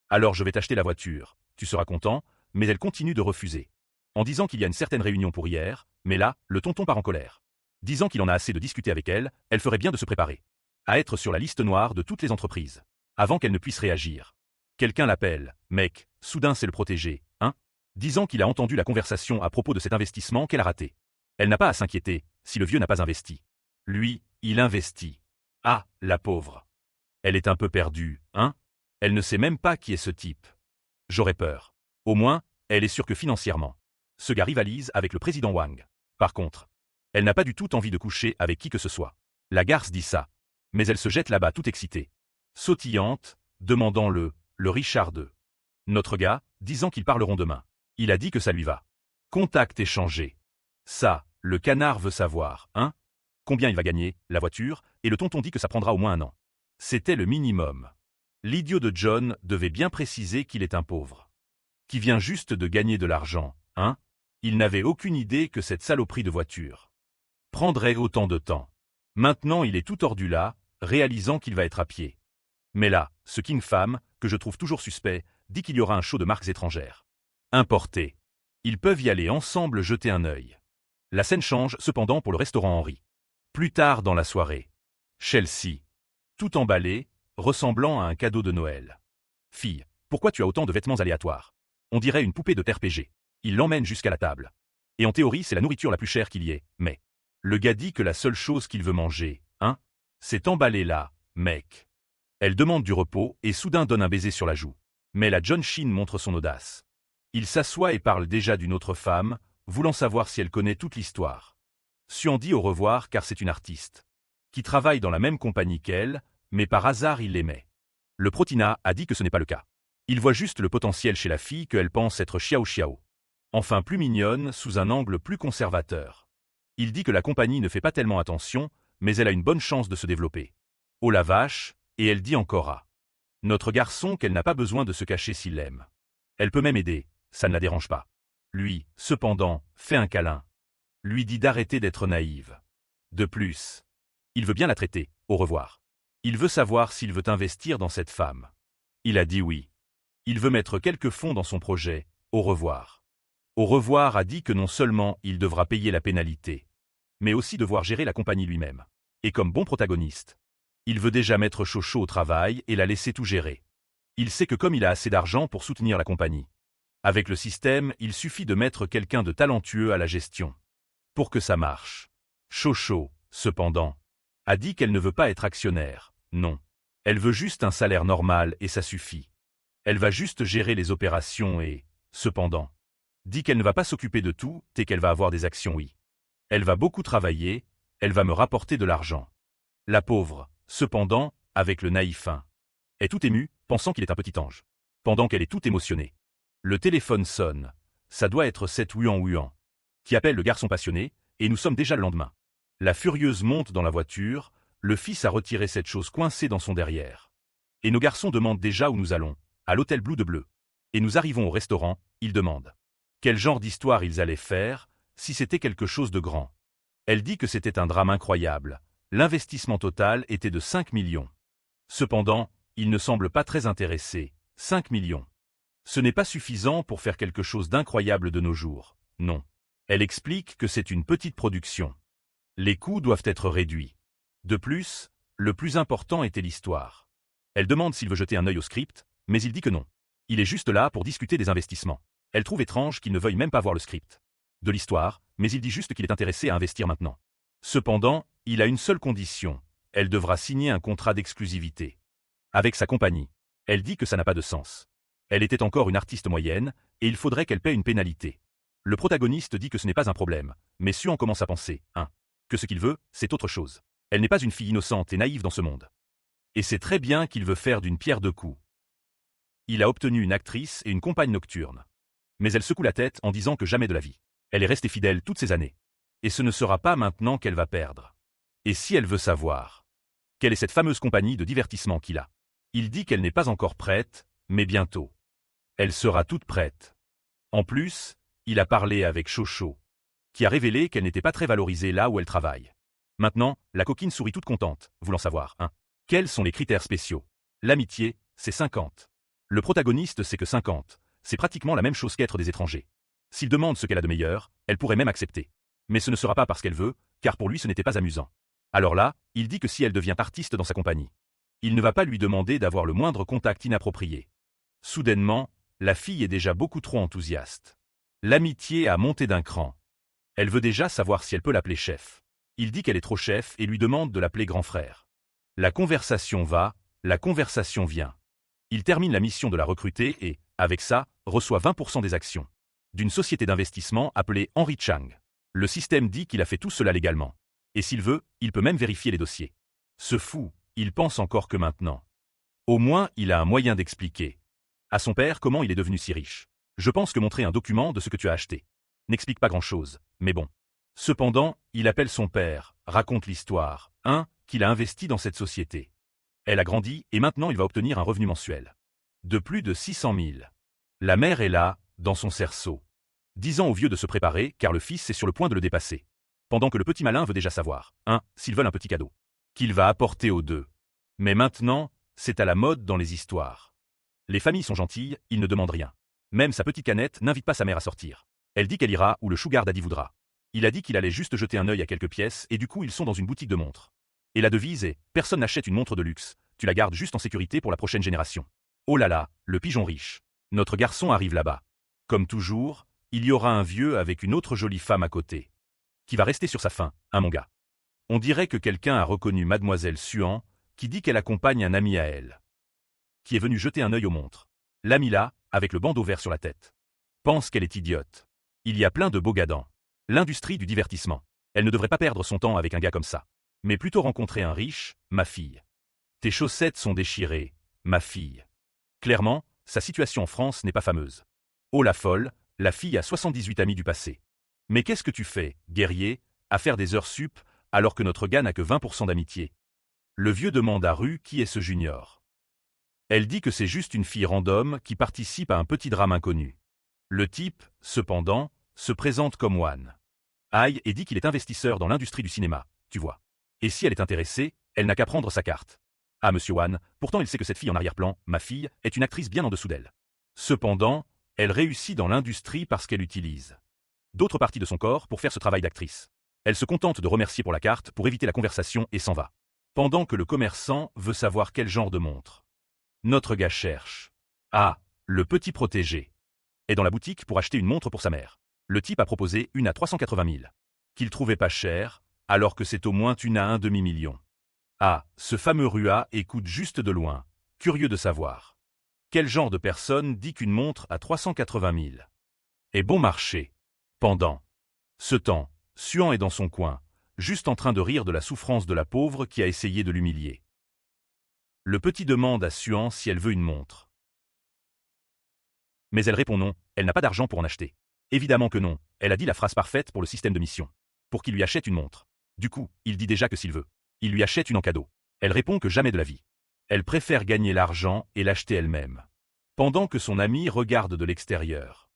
Speaker 1: Alors je vais t'acheter la voiture, tu seras content, mais elle continue de refuser. En disant qu'il y a une certaine réunion pour hier, mais là, le tonton part en colère. Disant qu'il en a assez de discuter avec elle, elle ferait bien de se préparer à être sur la liste noire de toutes les entreprises, avant qu'elle ne puisse réagir. Quelqu'un l'appelle, mec, soudain c'est le protégé, hein? Disant qu'il a entendu la conversation à propos de cet investissement qu'elle a raté. Elle n'a pas à s'inquiéter, si le vieux n'a pas investi. Lui, il investit. Ah, la pauvre. Elle est un peu perdue, hein? Elle ne sait même pas qui est ce type. J'aurais peur. Au moins, elle est sûre que financièrement, ce gars rivalise avec le président Wang. Par contre, elle n'a pas du tout envie de coucher avec qui que ce soit. La garce dit ça. Mais elle se jette là-bas toute excitée. Sautillante, demandant le Richard II. Notre gars, disant qu'ils parleront demain. Il a dit que ça lui va. Contact échangé. Ça, le canard veut savoir, hein? Combien il va gagner, la voiture, et le tonton dit que ça prendra au moins 1 an. C'était le minimum. L'idiot de John devait bien préciser qu'il est un pauvre. Qui vient juste de gagner de l'argent, hein? Il n'avait aucune idée que cette saloperie de voiture prendrait autant de temps. Maintenant il est tout tordu là, réalisant qu'il va être à pied. Mais là, ce King Fam, que je trouve toujours suspect, dit qu'il y aura un show de marques étrangères importées. Ils peuvent y aller ensemble jeter un œil. La scène change cependant pour le restaurant Henri. Plus tard dans la soirée, Chelsea, tout emballé, ressemblant à un cadeau de Noël. Fille, pourquoi tu as autant de vêtements aléatoires? On dirait une poupée de TRPG. Il l'emmène jusqu'à la table. Et en théorie, c'est la nourriture la plus chère qu'il y ait, mais le gars dit que la seule chose qu'il veut manger, hein, c'est emballé là, mec. Elle demande du repos et soudain donne un baiser sur la joue. Mais la John Shin montre son audace. Il s'assoit et parle déjà d'une autre femme, voulant savoir si elle connaît toute l'histoire. Suan dit au revoir car c'est une artiste qui travaille dans la même compagnie qu'elle, mais par hasard il l'aimait. Le Protina a dit que ce n'est pas le cas. Il voit juste le potentiel chez la fille qu'elle pense être Xiao Xiao. Enfin plus mignonne, sous un angle plus conservateur. Il dit que la compagnie ne fait pas tellement attention, mais elle a une bonne chance de se développer. Oh la vache, et elle dit encore à notre garçon qu'elle n'a pas besoin de se cacher s'il l'aime. Elle peut même aider, ça ne la dérange pas. Lui, cependant, fait un câlin. Lui dit d'arrêter d'être naïve. De plus, il veut bien la traiter, au revoir. Il veut savoir s'il veut investir dans cette femme. Il a dit oui. Il veut mettre quelques fonds dans son projet, au revoir. Au revoir a dit que non seulement il devra payer la pénalité, mais aussi devoir gérer la compagnie lui-même. Et comme bon protagoniste, il veut déjà mettre Chocho au travail et la laisser tout gérer. Il sait que comme il a assez d'argent pour soutenir la compagnie, avec le système, il suffit de mettre quelqu'un de talentueux à la gestion. Pour que ça marche. Chocho, cependant, a dit qu'elle ne veut pas être actionnaire, non. Elle veut juste un salaire normal et ça suffit. Elle va juste gérer les opérations et, cependant, dit qu'elle ne va pas s'occuper de tout et qu'elle va avoir des actions oui. Elle va beaucoup travailler, elle va me rapporter de l'argent. La pauvre, cependant, avec le naïf est tout émue, pensant qu'il est un petit ange. Pendant qu'elle est toute émotionnée. Le téléphone sonne. Ça doit être cette Huan, qui appelle le garçon passionné, et nous sommes déjà le lendemain. La furieuse monte dans la voiture, le fils a retiré cette chose coincée dans son derrière. Et nos garçons demandent déjà où nous allons, à l'hôtel Blue de Bleu. Et nous arrivons au restaurant, ils demandent quel genre d'histoire ils allaient faire, si c'était quelque chose de grand. Elle dit que c'était un drame incroyable. L'investissement total était de 5 millions. Cependant, il ne semble pas très intéressé. 5 millions. Ce n'est pas suffisant pour faire quelque chose d'incroyable de nos jours, non. Elle explique que c'est une petite production. Les coûts doivent être réduits. De plus, le plus important était l'histoire. Elle demande s'il veut jeter un œil au script, mais il dit que non. Il est juste là pour discuter des investissements. Elle trouve étrange qu'il ne veuille même pas voir le script. De l'histoire, mais il dit juste qu'il est intéressé à investir maintenant. Cependant, il a une seule condition. Elle devra signer un contrat d'exclusivité. Avec sa compagnie. Elle dit que ça n'a pas de sens. Elle était encore une artiste moyenne, et il faudrait qu'elle paie une pénalité. Le protagoniste dit que ce n'est pas un problème, mais Suan commence à penser, que ce qu'il veut, c'est autre chose. Elle n'est pas une fille innocente et naïve dans ce monde. Et c'est très bien qu'il veut faire d'une pierre deux coups. Il a obtenu une actrice et une compagne nocturne. Mais elle secoue la tête en disant que jamais de la vie. Elle est restée fidèle toutes ces années. Et ce ne sera pas maintenant qu'elle va perdre. Et si elle veut savoir quelle est cette fameuse compagnie de divertissement qu'il a? Il dit qu'elle n'est pas encore prête, mais bientôt. Elle sera toute prête. En plus, il a parlé avec Chocho, qui a révélé qu'elle n'était pas très valorisée là où elle travaille. Maintenant, la coquine sourit toute contente, voulant savoir, quels sont les critères spéciaux? L'amitié, c'est 50. Le protagoniste sait que 50, c'est pratiquement la même chose qu'être des étrangers. S'il demande ce qu'elle a de meilleur, elle pourrait même accepter. Mais ce ne sera pas parce qu'elle veut, car pour lui ce n'était pas amusant. Alors là, il dit que si elle devient artiste dans sa compagnie, il ne va pas lui demander d'avoir le moindre contact inapproprié. Soudainement, la fille est déjà beaucoup trop enthousiaste. L'amitié a monté d'un cran. Elle veut déjà savoir si elle peut l'appeler chef. Il dit qu'elle est trop chef et lui demande de l'appeler grand frère. La conversation va, la conversation vient. Il termine la mission de la recruter et, avec ça, reçoit 20% des actions d'une société d'investissement appelée Henry Chang. Le système dit qu'il a fait tout cela légalement. Et s'il veut, il peut même vérifier les dossiers. Ce fou, il pense encore que maintenant. Au moins, il a un moyen d'expliquer à son père comment il est devenu si riche. Je pense que montrer un document de ce que tu as acheté n'explique pas grand-chose, mais bon. Cependant, il appelle son père, raconte l'histoire, qu'il a investi dans cette société. Elle a grandi et maintenant il va obtenir un revenu mensuel de plus de 600 000. La mère est là, dans son cerceau, disant au vieux de se préparer car le fils est sur le point de le dépasser. Pendant que le petit malin veut déjà savoir, s'ils veulent un petit cadeau qu'il va apporter aux deux. Mais maintenant, c'est à la mode dans les histoires. Les familles sont gentilles, ils ne demandent rien. Même sa petite canette n'invite pas sa mère à sortir. Elle dit qu'elle ira où le sugar daddy voudra. Il a dit qu'il allait juste jeter un œil à quelques pièces et du coup ils sont dans une boutique de montres. Et la devise est « Personne n'achète une montre de luxe, tu la gardes juste en sécurité pour la prochaine génération ». Oh là là, le pigeon riche. Notre garçon arrive là-bas. Comme toujours, il y aura un vieux avec une autre jolie femme à côté. Qui va rester sur sa faim, mon gars. On dirait que quelqu'un a reconnu Mademoiselle Suan, qui dit qu'elle accompagne un ami à elle. Qui est venu jeter un œil aux montres. L'ami là, avec le bandeau vert sur la tête. Pense qu'elle est idiote. Il y a plein de beaux gadans. L'industrie du divertissement. Elle ne devrait pas perdre son temps avec un gars comme ça. Mais plutôt rencontrer un riche, ma fille. Tes chaussettes sont déchirées, ma fille. Clairement, sa situation en France n'est pas fameuse. Oh la folle, la fille a 78 amis du passé. Mais qu'est-ce que tu fais, guerrier, à faire des heures sup, alors que notre gars n'a que 20% d'amitié? Le vieux demande à Rue qui est ce junior. Elle dit que c'est juste une fille random qui participe à un petit drame inconnu. Le type, cependant, se présente comme Wan. Aïe et dit qu'il est investisseur dans l'industrie du cinéma, tu vois. Et si elle est intéressée, elle n'a qu'à prendre sa carte. Ah monsieur Wan, pourtant il sait que cette fille en arrière-plan, ma fille, est une actrice bien en dessous d'elle. Cependant, elle réussit dans l'industrie parce qu'elle utilise d'autres parties de son corps pour faire ce travail d'actrice. Elle se contente de remercier pour la carte pour éviter la conversation et s'en va. Pendant que le commerçant veut savoir quel genre de montre notre gars cherche. Ah, le petit protégé est dans la boutique pour acheter une montre pour sa mère. Le type a proposé une à 380 000. Qu'il trouvait pas cher, alors que c'est au moins une à un demi-million. Ah, ce fameux Rua écoute juste de loin, curieux de savoir. Quel genre de personne dit qu'une montre à 380 000 est bon marché? Pendant ce temps, Suan est dans son coin, juste en train de rire de la souffrance de la pauvre qui a essayé de l'humilier. Le petit demande à Suan si elle veut une montre. Mais elle répond non, elle n'a pas d'argent pour en acheter. Évidemment que non, elle a dit la phrase parfaite pour le système de mission. Pour qu'il lui achète une montre. Du coup, il dit déjà que s'il veut, il lui achète une en cadeau. Elle répond que jamais de la vie. Elle préfère gagner l'argent et l'acheter elle-même. Pendant que son ami regarde de l'extérieur,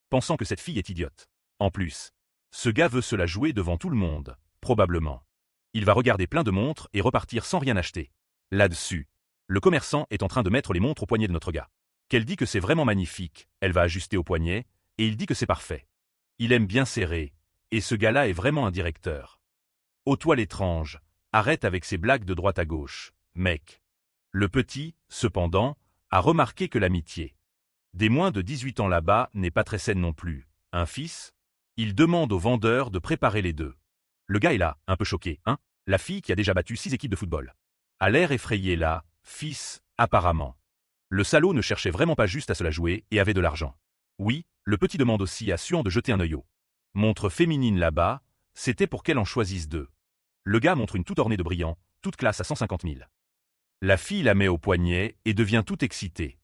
Speaker 1: pensant que cette fille est idiote. En plus, ce gars veut se la jouer devant tout le monde, probablement. Il va regarder plein de montres et repartir sans rien acheter. Là-dessus, le commerçant est en train de mettre les montres au poignet de notre gars. Qu'elle dit que c'est vraiment magnifique, elle va ajuster au poignet, et il dit que c'est parfait. Il aime bien serrer, et ce gars-là est vraiment un directeur. Ô toi l'étrange, arrête avec ces blagues de droite à gauche, mec. Le petit, cependant, a remarqué que l'amitié des moins de 18 ans là-bas n'est pas très saine non plus. Un fils? Il demande au vendeur de préparer les deux. Le gars est là, un peu choqué, hein? La fille qui a déjà battu 6 équipes de football. A l'air effrayé là, fils, apparemment. Le salaud ne cherchait vraiment pas juste à se la jouer et avait de l'argent. Oui, le petit demande aussi à Suan de jeter un œil aux montres féminines là-bas, c'était pour qu'elle en choisisse deux. Le gars montre une toute ornée de brillants, toute classe à 150 000. La fille la met au poignet et devient toute excitée.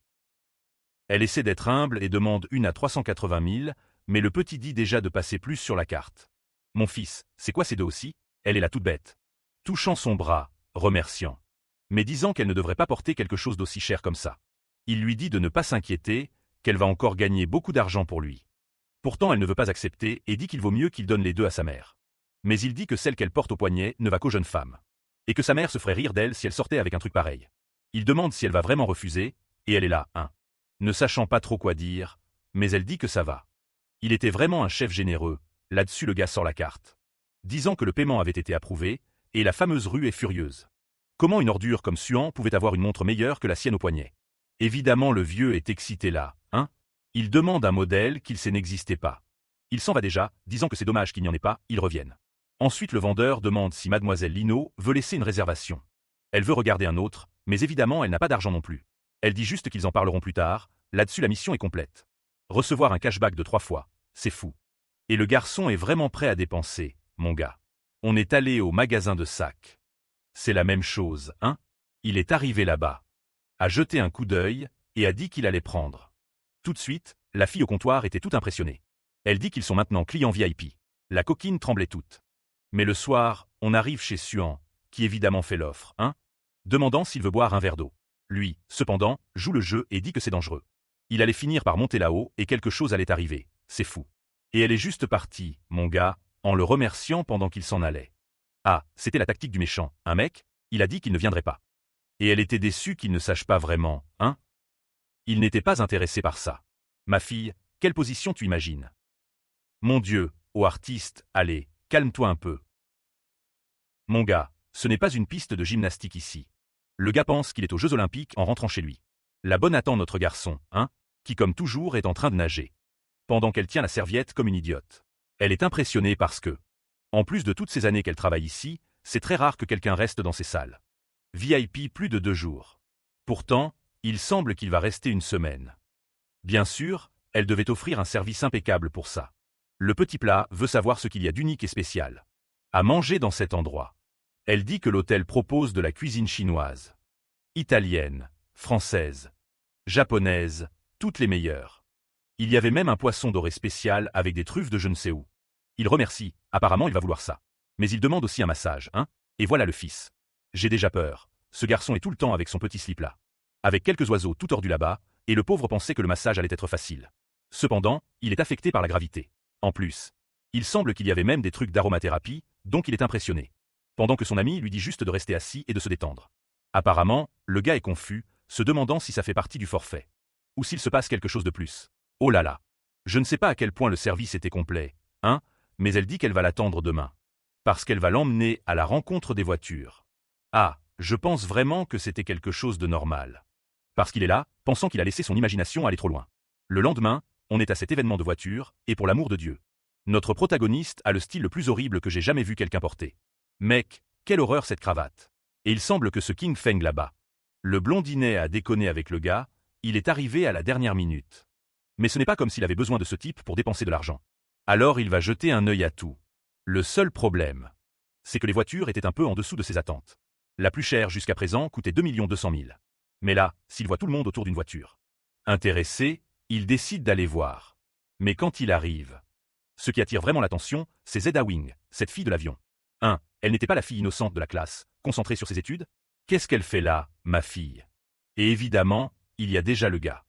Speaker 1: Elle essaie d'être humble et demande une à 380 000, mais le petit dit déjà de passer plus sur la carte. Mon fils, c'est quoi ces deux aussi? Elle est là toute bête. Touchant son bras, remerciant. Mais disant qu'elle ne devrait pas porter quelque chose d'aussi cher comme ça. Il lui dit de ne pas s'inquiéter, qu'elle va encore gagner beaucoup d'argent pour lui. Pourtant elle ne veut pas accepter et dit qu'il vaut mieux qu'il donne les deux à sa mère. Mais il dit que celle qu'elle porte au poignet ne va qu'aux jeunes femmes. Et que sa mère se ferait rire d'elle si elle sortait avec un truc pareil. Il demande si elle va vraiment refuser, et elle est là, hein. Ne sachant pas trop quoi dire, mais elle dit que ça va. Il était vraiment un chef généreux, là-dessus le gars sort la carte. Disant que le paiement avait été approuvé, et la fameuse Rue est furieuse. Comment une ordure comme Suan pouvait avoir une montre meilleure que la sienne au poignet? Évidemment le vieux est excité là, hein? Il demande un modèle qu'il sait n'existait pas. Il s'en va déjà, disant que c'est dommage qu'il n'y en ait pas, ils reviennent. Ensuite le vendeur demande si mademoiselle Lino veut laisser une réservation. Elle veut regarder un autre, mais évidemment elle n'a pas d'argent non plus. Elle dit juste qu'ils en parleront plus tard, là-dessus la mission est complète. Recevoir un cashback de 3 fois, c'est fou. Et le garçon est vraiment prêt à dépenser, mon gars. On est allé au magasin de sacs. C'est la même chose, hein? Il est arrivé là-bas, a jeté un coup d'œil, et a dit qu'il allait prendre. Tout de suite, la fille au comptoir était toute impressionnée. Elle dit qu'ils sont maintenant clients VIP. La coquine tremblait toute. Mais le soir, on arrive chez Suan, qui évidemment fait l'offre, hein? Demandant s'il veut boire un verre d'eau. Lui, cependant, joue le jeu et dit que c'est dangereux. Il allait finir par monter là-haut et quelque chose allait arriver, c'est fou. Et elle est juste partie, mon gars, en le remerciant pendant qu'il s'en allait. Ah, c'était la tactique du méchant, un mec, il a dit qu'il ne viendrait pas. Et elle était déçue qu'il ne sache pas vraiment, hein? Il n'était pas intéressé par ça. Ma fille, quelle position tu imagines? Mon Dieu, ô artiste, allez, calme-toi un peu. Mon gars, ce n'est pas une piste de gymnastique ici. Le gars pense qu'il est aux Jeux Olympiques en rentrant chez lui. La bonne attend notre garçon, hein, qui comme toujours est en train de nager. Pendant qu'elle tient la serviette comme une idiote. Elle est impressionnée parce que, en plus de toutes ces années qu'elle travaille ici, c'est très rare que quelqu'un reste dans ces salles. VIP plus de 2 jours. Pourtant, il semble qu'il va rester une semaine. Bien sûr, elle devait offrir un service impeccable pour ça. Le petit plat veut savoir ce qu'il y a d'unique et spécial à manger dans cet endroit. Elle dit que l'hôtel propose de la cuisine chinoise, italienne, française, japonaise, toutes les meilleures. Il y avait même un poisson doré spécial avec des truffes de je ne sais où. Il remercie, apparemment il va vouloir ça. Mais il demande aussi un massage, hein? Et voilà le fils. J'ai déjà peur, ce garçon est tout le temps avec son petit slip là. Avec quelques oiseaux tout tordus là-bas, et le pauvre pensait que le massage allait être facile. Cependant, il est affecté par la gravité. En plus, il semble qu'il y avait même des trucs d'aromathérapie, donc il est impressionné. Pendant que son ami lui dit juste de rester assis et de se détendre. Apparemment, le gars est confus, se demandant si ça fait partie du forfait. Ou s'il se passe quelque chose de plus. Oh là là. Je ne sais pas à quel point le service était complet, hein, mais elle dit qu'elle va l'attendre demain. Parce qu'elle va l'emmener à la rencontre des voitures. Ah, je pense vraiment que c'était quelque chose de normal. Parce qu'il est là, pensant qu'il a laissé son imagination aller trop loin. Le lendemain, on est à cet événement de voiture, et pour l'amour de Dieu. Notre protagoniste a le style le plus horrible que j'ai jamais vu quelqu'un porter. Mec, quelle horreur cette cravate. Et il semble que ce King Feng là-bas. Le blondinet a déconné avec le gars, il est arrivé à la dernière minute. Mais ce n'est pas comme s'il avait besoin de ce type pour dépenser de l'argent. Alors il va jeter un œil à tout. Le seul problème, c'est que les voitures étaient un peu en dessous de ses attentes. La plus chère jusqu'à présent coûtait 2 200 000. Mais là, s'il voit tout le monde autour d'une voiture. Intéressé, il décide d'aller voir. Mais quand il arrive, ce qui attire vraiment l'attention, c'est Zeda Wing, cette fille de l'avion. Elle n'était pas la fille innocente de la classe, concentrée sur ses études? Qu'est-ce qu'elle fait là, ma fille? Et évidemment, il y a déjà le gars,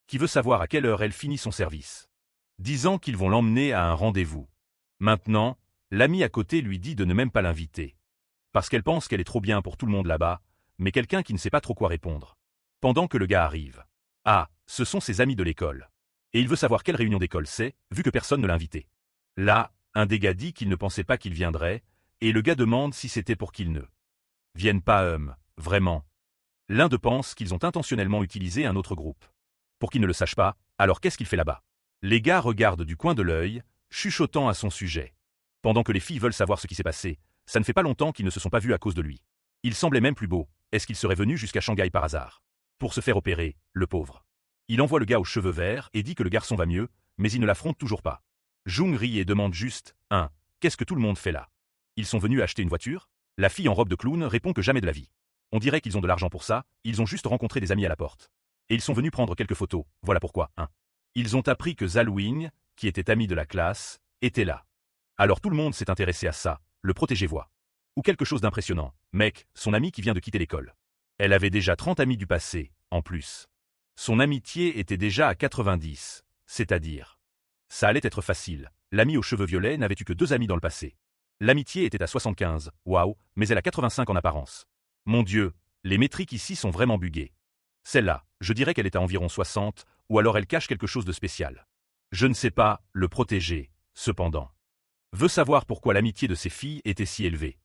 Speaker 1: qui veut savoir à quelle heure elle finit son service. Disant qu'ils vont l'emmener à un rendez-vous. Maintenant, l'ami à côté lui dit de ne même pas l'inviter. Parce qu'elle pense qu'elle est trop bien pour tout le monde là-bas, mais quelqu'un qui ne sait pas trop quoi répondre. Pendant que le gars arrive. Ah, ce sont ses amis de l'école. Et il veut savoir quelle réunion d'école c'est, vu que personne ne l'a invité. Là, un des gars dit qu'il ne pensait pas qu'il viendrait, et le gars demande si c'était pour qu'il ne vienne pas vraiment. L'un d'eux pense qu'ils ont intentionnellement utilisé un autre groupe. Pour qu'il ne le sache pas, alors qu'est-ce qu'il fait là-bas? Les gars regardent du coin de l'œil, chuchotant à son sujet. Pendant que les filles veulent savoir ce qui s'est passé, ça ne fait pas longtemps qu'ils ne se sont pas vus à cause de lui. Il semblait même plus beau, est-ce qu'il serait venu jusqu'à Shanghai par hasard? Pour se faire opérer, le pauvre. Il envoie le gars aux cheveux verts et dit que le garçon va mieux, mais il ne l'affronte toujours pas. Jung rit et demande juste, qu'est-ce que tout le monde fait là? Ils sont venus acheter une voiture? La fille en robe de clown répond que jamais de la vie. On dirait qu'ils ont de l'argent pour ça, ils ont juste rencontré des amis à la porte. Et ils sont venus prendre quelques photos, voilà pourquoi, Ils ont appris que Zalwing, qui était ami de la classe, était là. Alors tout le monde s'est intéressé à ça, le protégé voit. Ou quelque chose d'impressionnant, mec, son ami qui vient de quitter l'école. Elle avait déjà 30 amis du passé, en plus. Son amitié était déjà à 90, c'est-à-dire. Ça allait être facile, l'ami aux cheveux violets n'avait eu que 2 amis dans le passé. L'amitié était à 75, waouh, mais elle a 85 en apparence. Mon Dieu, les métriques ici sont vraiment buggées. Celle-là, je dirais qu'elle est à environ 60, ou alors elle cache quelque chose de spécial. Je ne sais pas, le protégé, cependant. Veut savoir pourquoi l'amitié de ses filles était si élevée.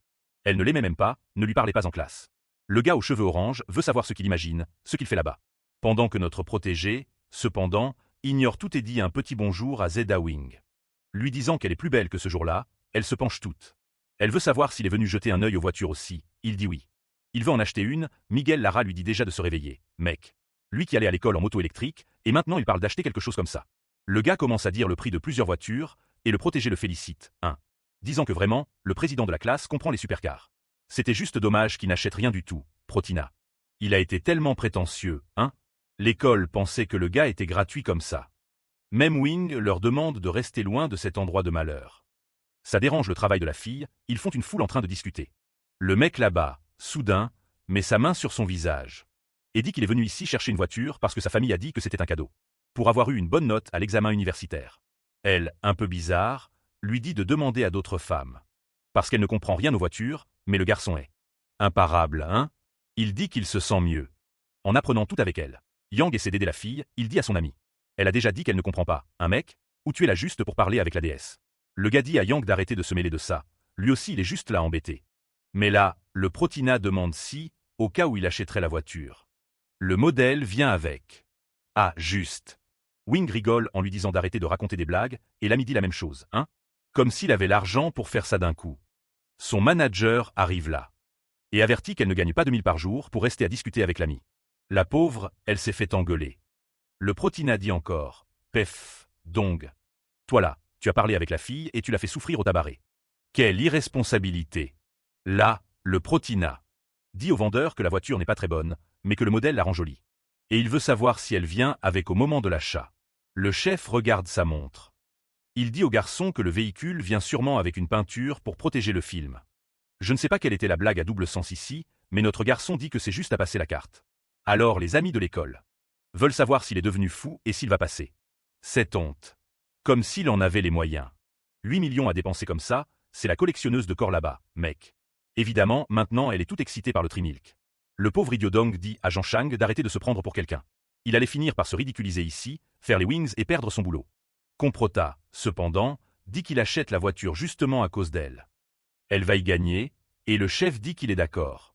Speaker 1: Elle ne l'aimait même pas, ne lui parlait pas en classe. Le gars aux cheveux orange veut savoir ce qu'il imagine, ce qu'il fait là-bas. Pendant que notre protégé, cependant, ignore tout et dit un petit bonjour à Zeda Wing. Lui disant qu'elle est plus belle que ce jour-là, elle se penche toute. Elle veut savoir s'il est venu jeter un œil aux voitures aussi, il dit oui. Il veut en acheter une, Miguel Lara lui dit déjà de se réveiller, mec. Lui qui allait à l'école en moto électrique, et maintenant il parle d'acheter quelque chose comme ça. Le gars commence à dire le prix de plusieurs voitures, et le protégé le félicite, disant que vraiment, le président de la classe comprend les supercars. C'était juste dommage qu'il n'achète rien du tout, Protina. Il a été tellement prétentieux, L'école pensait que le gars était gratuit comme ça. Même Wing leur demande de rester loin de cet endroit de malheur. Ça dérange le travail de la fille, ils font une foule en train de discuter. Le mec là-bas, soudain, met sa main sur son visage. Et dit qu'il est venu ici chercher une voiture parce que sa famille a dit que c'était un cadeau. Pour avoir eu une bonne note à l'examen universitaire. Elle, un peu bizarre, lui dit de demander à d'autres femmes. Parce qu'elle ne comprend rien aux voitures, mais le garçon est imparable, Il dit qu'il se sent mieux. En apprenant tout avec elle. Yang essaie d'aider la fille, il dit à son ami. Elle a déjà dit qu'elle ne comprend pas, mec? Ou tu es là juste pour parler avec la déesse? Le gars dit à Yang d'arrêter de se mêler de ça, lui aussi il est juste là embêté. Mais là, le Protina demande si, au cas où il achèterait la voiture. Le modèle vient avec. Ah, juste. Wing rigole en lui disant d'arrêter de raconter des blagues, et l'ami dit la même chose, Comme s'il avait l'argent pour faire ça d'un coup. Son manager arrive là. Et avertit qu'elle ne gagne pas 2000 par jour pour rester à discuter avec l'ami. La pauvre, elle s'est fait engueuler. Le Protina dit encore, Pef, Dong. Toi là, tu as parlé avec la fille et tu l'as fait souffrir au tabaret. Quelle irresponsabilité. Là, le Protina dit au vendeur que la voiture n'est pas très bonne, mais que le modèle la rend jolie. Et il veut savoir si elle vient avec au moment de l'achat. Le chef regarde sa montre. Il dit au garçon que le véhicule vient sûrement avec une peinture pour protéger le film. Je ne sais pas quelle était la blague à double sens ici, mais notre garçon dit que c'est juste à passer la carte. Alors les amis de l'école veulent savoir s'il est devenu fou et s'il va passer. Cette honte. Comme s'il en avait les moyens. 8 millions à dépenser comme ça, c'est la collectionneuse de corps là-bas, mec. Évidemment, maintenant elle est toute excitée par le Trimilk. Le pauvre idiot Dong dit à Jean Chang d'arrêter de se prendre pour quelqu'un. Il allait finir par se ridiculiser ici, faire les wings et perdre son boulot. Comprota, cependant, dit qu'il achète la voiture justement à cause d'elle. Elle va y gagner, et le chef dit qu'il est d'accord.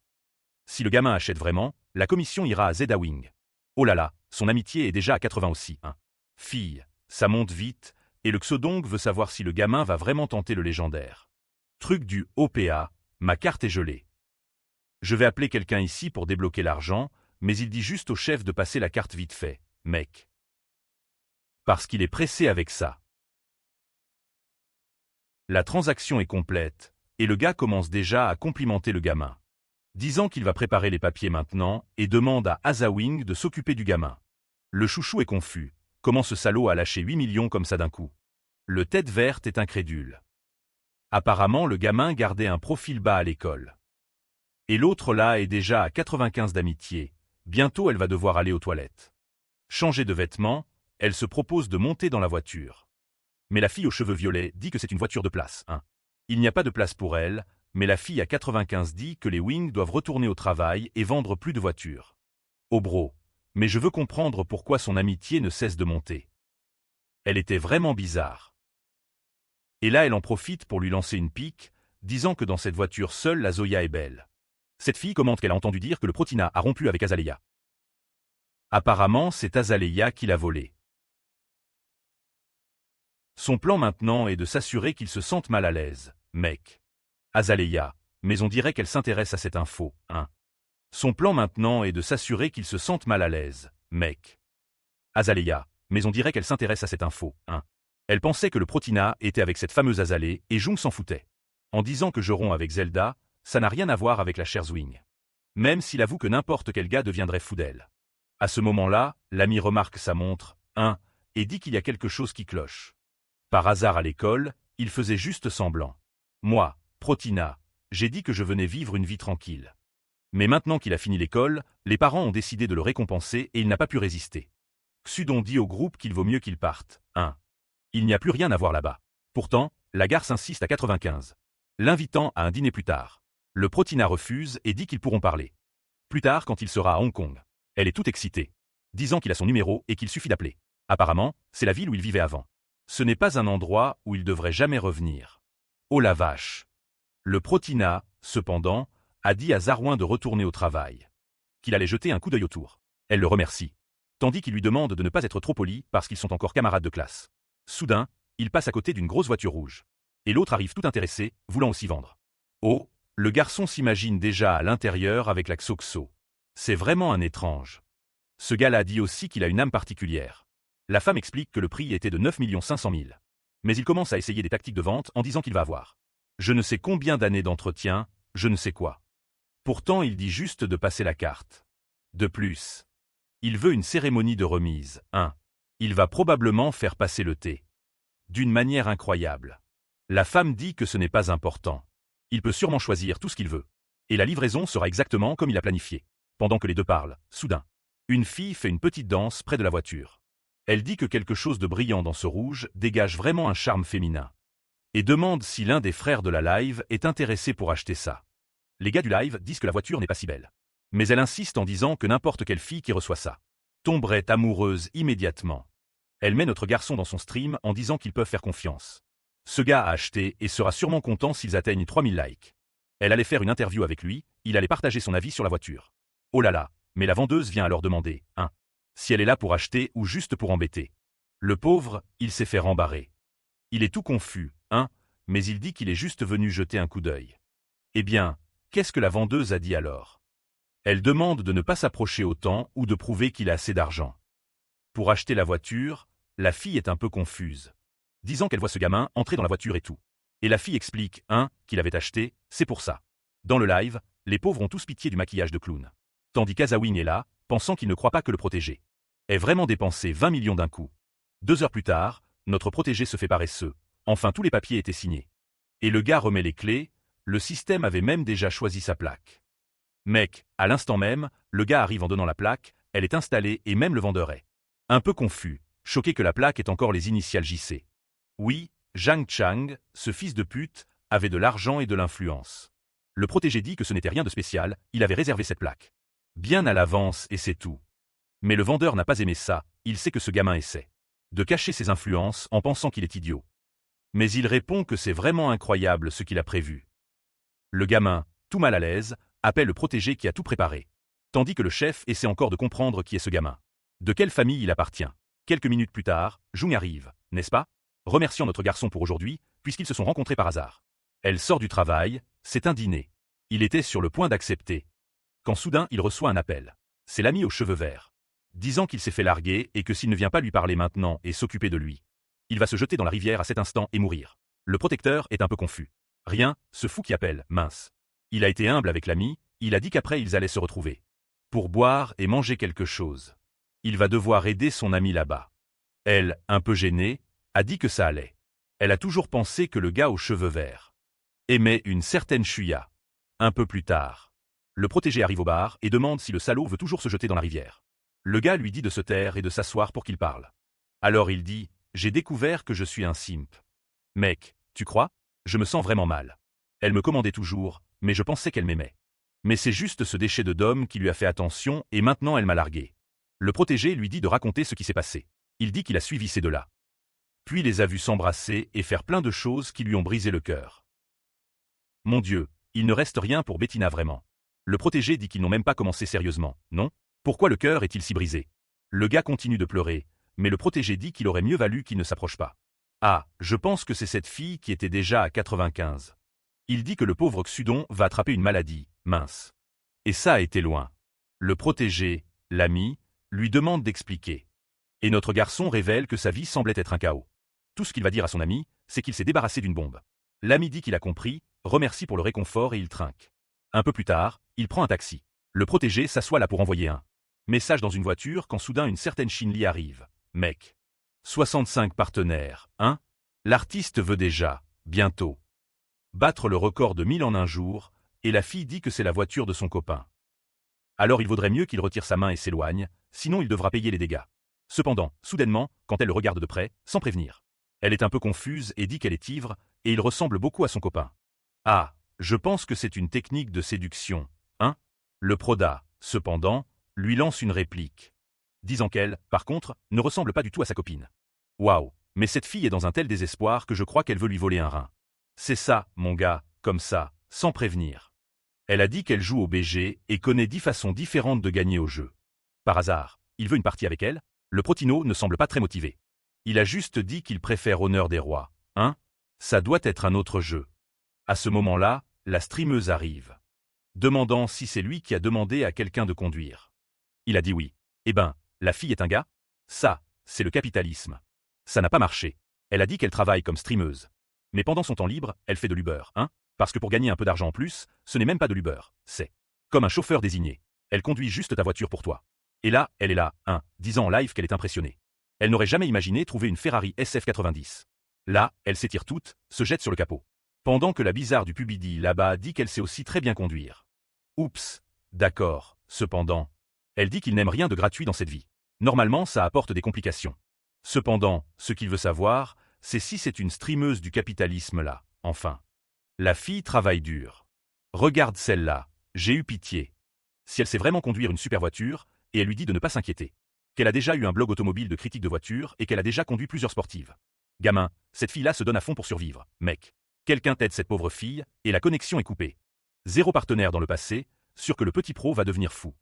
Speaker 1: Si le gamin achète vraiment, la commission ira à Zeda Wing. Oh là là, son amitié est déjà à 80 aussi, hein. Fille, ça monte vite, et le Xodong veut savoir si le gamin va vraiment tenter le légendaire. Truc du OPA, ma carte est gelée. Je vais appeler quelqu'un ici pour débloquer l'argent, mais il dit juste au chef de passer la carte vite fait, mec. Parce qu'il est pressé avec ça. La transaction est complète, et le gars commence déjà à complimenter le gamin. Disant qu'il va préparer les papiers maintenant, et demande à Azawing de s'occuper du gamin. Le chouchou est confus. Comment ce salaud a lâché 8 millions comme ça d'un coup? Le tête verte est incrédule. Apparemment le gamin gardait un profil bas à l'école. Et l'autre là est déjà à 95 d'amitié, bientôt elle va devoir aller aux toilettes. Changer de vêtements, elle se propose de monter dans la voiture. Mais la fille aux cheveux violets dit que c'est une voiture de place, hein. Il n'y a pas de place pour elle, mais la fille à 95 dit que les Wings doivent retourner au travail et vendre plus de voitures. Oh bro, mais je veux comprendre pourquoi son amitié ne cesse de monter. Elle était vraiment bizarre. Et là elle en profite pour lui lancer une pique, disant que dans cette voiture seule la Zoya est belle. Cette fille commente qu'elle a entendu dire que le Protina a rompu avec Azalea. Apparemment c'est Azalea qui l'a volé. Son plan maintenant est de s'assurer qu'il se sente mal à l'aise, mec. Azalea, mais on dirait qu'elle s'intéresse à cette info, hein. Son plan maintenant est de s'assurer qu'il se sente mal à l'aise, mec. Azalea, mais on dirait qu'elle s'intéresse à cette info, hein. Elle pensait que le Protina était avec cette fameuse Azalea et Jung s'en foutait. En disant que je romps avec Zelda, ça n'a rien à voir avec la chère Zwing. Même s'il avoue que n'importe quel gars deviendrait fou d'elle. À ce moment-là, l'ami remarque sa montre, hein, et dit qu'il y a quelque chose qui cloche. Par hasard à l'école, il faisait juste semblant. Moi, Protina, j'ai dit que je venais vivre une vie tranquille. Mais maintenant qu'il a fini l'école, les parents ont décidé de le récompenser et il n'a pas pu résister. Xudon dit au groupe qu'il vaut mieux qu'il parte, hein. Il n'y a plus rien à voir là-bas. Pourtant, la gare insiste à 95. L'invitant à un dîner plus tard. Le Protina refuse et dit qu'ils pourront parler. Plus tard quand il sera à Hong Kong. Elle est toute excitée. Disant qu'il a son numéro et qu'il suffit d'appeler. Apparemment, c'est la ville où il vivait avant. Ce n'est pas un endroit où il devrait jamais revenir. Oh la vache. Le Protina, cependant, a dit à Zarouin de retourner au travail. Qu'il allait jeter un coup d'œil autour. Elle le remercie. Tandis qu'il lui demande de ne pas être trop poli parce qu'ils sont encore camarades de classe. Soudain, il passe à côté d'une grosse voiture rouge. Et l'autre arrive tout intéressé, voulant aussi vendre. Oh, le garçon s'imagine déjà à l'intérieur avec la Xoxo. C'est vraiment un étrange. Ce gars-là dit aussi qu'il a une âme particulière. La femme explique que le prix était de 9 500 000. Mais il commence à essayer des tactiques de vente en disant qu'il va avoir je ne sais combien d'années d'entretien, je ne sais quoi. Pourtant il dit juste de passer la carte. De plus, il veut une cérémonie de remise, hein. Il va probablement faire passer le thé. D'une manière incroyable. La femme dit que ce n'est pas important. Il peut sûrement choisir tout ce qu'il veut. Et la livraison sera exactement comme il a planifié. Pendant que les deux parlent, soudain, une fille fait une petite danse près de la voiture. Elle dit que quelque chose de brillant dans ce rouge dégage vraiment un charme féminin. Et demande si l'un des frères de la live est intéressé pour acheter ça. Les gars du live disent que la voiture n'est pas si belle. Mais elle insiste en disant que n'importe quelle fille qui reçoit ça tomberait amoureuse immédiatement. Elle met notre garçon dans son stream en disant qu'ils peuvent faire confiance. Ce gars a acheté et sera sûrement content s'ils atteignent 3000 likes. Elle allait faire une interview avec lui, il allait partager son avis sur la voiture. Oh là là, mais la vendeuse vient alors demander, hein, si elle est là pour acheter ou juste pour embêter. Le pauvre, il s'est fait rembarrer. Il est tout confus, hein, mais il dit qu'il est juste venu jeter un coup d'œil. Eh bien, qu'est-ce que la vendeuse a dit alors? Elle demande de ne pas s'approcher autant ou de prouver qu'il a assez d'argent. Pour acheter la voiture, la fille est un peu confuse, disant qu'elle voit ce gamin entrer dans la voiture et tout. Et la fille explique, hein, qu'il avait acheté, c'est pour ça. Dans le live, les pauvres ont tous pitié du maquillage de clown. Tandis qu'Azawing est là, pensant qu'il ne croit pas que le protégé ait vraiment dépensé 20 millions d'un coup. 2 heures plus tard, notre protégé se fait paresseux. Enfin tous les papiers étaient signés. Et le gars remet les clés, le système avait même déjà choisi sa plaque. Mec, à l'instant même, le gars arrive en donnant la plaque, elle est installée et même le vendeur est un peu confus, choqué que la plaque ait encore les initiales JC. Oui, Zhang Chang, ce fils de pute, avait de l'argent et de l'influence. Le protégé dit que ce n'était rien de spécial, il avait réservé cette plaque bien à l'avance et c'est tout. Mais le vendeur n'a pas aimé ça, il sait que ce gamin essaie de cacher ses influences en pensant qu'il est idiot. Mais il répond que c'est vraiment incroyable ce qu'il a prévu. Le gamin, tout mal à l'aise, appelle le protégé qui a tout préparé. Tandis que le chef essaie encore de comprendre qui est ce gamin. De quelle famille il appartient. Quelques minutes plus tard, Jung arrive, n'est-ce pas? Remerciant notre garçon pour aujourd'hui, puisqu'ils se sont rencontrés par hasard. Elle sort du travail, c'est un dîner. Il était sur le point d'accepter. Quand soudain il reçoit un appel. C'est l'ami aux cheveux verts. Disant qu'il s'est fait larguer et que s'il ne vient pas lui parler maintenant et s'occuper de lui, il va se jeter dans la rivière à cet instant et mourir. Le protecteur est un peu confus. Rien, ce fou qui appelle, mince. Il a été humble avec l'ami, il a dit qu'après ils allaient se retrouver. Pour boire et manger quelque chose. Il va devoir aider son ami là-bas. Elle, un peu gênée, a dit que ça allait. Elle a toujours pensé que le gars aux cheveux verts aimait une certaine Chuya. Un peu plus tard, le protégé arrive au bar et demande si le salaud veut toujours se jeter dans la rivière. Le gars lui dit de se taire et de s'asseoir pour qu'il parle. Alors il dit, j'ai découvert que je suis un simp. Mec, tu crois? Je me sens vraiment mal. Elle me commandait toujours, mais je pensais qu'elle m'aimait. Mais c'est juste ce déchet de Dom qui lui a fait attention et maintenant elle m'a largué. Le protégé lui dit de raconter ce qui s'est passé. Il dit qu'il a suivi ces deux-là. Puis les a vus s'embrasser et faire plein de choses qui lui ont brisé le cœur. Mon Dieu, il ne reste rien pour Bettina vraiment. Le protégé dit qu'ils n'ont même pas commencé sérieusement, non? Pourquoi le cœur est-il si brisé? Le gars continue de pleurer, mais le protégé dit qu'il aurait mieux valu qu'il ne s'approche pas. Ah, je pense que c'est cette fille qui était déjà à 95. Il dit que le pauvre Xudon va attraper une maladie, mince. Et ça a été loin. Le protégé, l'ami, lui demande d'expliquer. Et notre garçon révèle que sa vie semblait être un chaos. Tout ce qu'il va dire à son ami, c'est qu'il s'est débarrassé d'une bombe. L'ami dit qu'il a compris, remercie pour le réconfort et il trinque. Un peu plus tard, il prend un taxi. Le protégé s'assoit là pour envoyer un message dans une voiture quand soudain une certaine Shinli arrive. Mec. 65 partenaires, hein? L'artiste veut déjà, bientôt, battre le record de 1000 en un jour, et la fille dit que c'est la voiture de son copain. Alors il vaudrait mieux qu'il retire sa main et s'éloigne, sinon il devra payer les dégâts. Cependant, soudainement, quand elle le regarde de près, sans prévenir, elle est un peu confuse et dit qu'elle est ivre, et il ressemble beaucoup à son copain. Ah, je pense que c'est une technique de séduction, hein? Le proda, cependant, lui lance une réplique, disant qu'elle, par contre, ne ressemble pas du tout à sa copine. Waouh, mais cette fille est dans un tel désespoir que je crois qu'elle veut lui voler un rein. C'est ça, mon gars, comme ça, sans prévenir. Elle a dit qu'elle joue au BG et connaît 10 façons différentes de gagner au jeu. Par hasard, il veut une partie avec elle? Le protino ne semble pas très motivé. Il a juste dit qu'il préfère Honneur des Rois, hein? Ça doit être un autre jeu. À ce moment-là, la streameuse arrive, demandant si c'est lui qui a demandé à quelqu'un de conduire. Il a dit oui. Eh ben, la fille est un gars? Ça, c'est le capitalisme. Ça n'a pas marché. Elle a dit qu'elle travaille comme streameuse. Mais pendant son temps libre, elle fait de l'Uber, hein? Parce que pour gagner un peu d'argent en plus, ce n'est même pas de l'Uber, c'est comme un chauffeur désigné. Elle conduit juste ta voiture pour toi. Et là, elle est là, hein, disant en live qu'elle est impressionnée. Elle n'aurait jamais imaginé trouver une Ferrari SF90. Là, elle s'étire toute, se jette sur le capot. Pendant que la bizarre du Pubidi là-bas dit qu'elle sait aussi très bien conduire. Oups, d'accord, cependant. Elle dit qu'il n'aime rien de gratuit dans cette vie. Normalement, ça apporte des complications. Cependant, ce qu'il veut savoir, c'est si c'est une streameuse du capitalisme là, enfin. La fille travaille dur. Regarde celle-là, j'ai eu pitié. Si elle sait vraiment conduire une super voiture, et elle lui dit de ne pas s'inquiéter. Qu'elle a déjà eu un blog automobile de critique de voitures et qu'elle a déjà conduit plusieurs sportives. Gamin, cette fille-là se donne à fond pour survivre, mec. Quelqu'un t'aide cette pauvre fille, et la connexion est coupée. 0 partenaire dans le passé, sûr que le petit pro va devenir fou.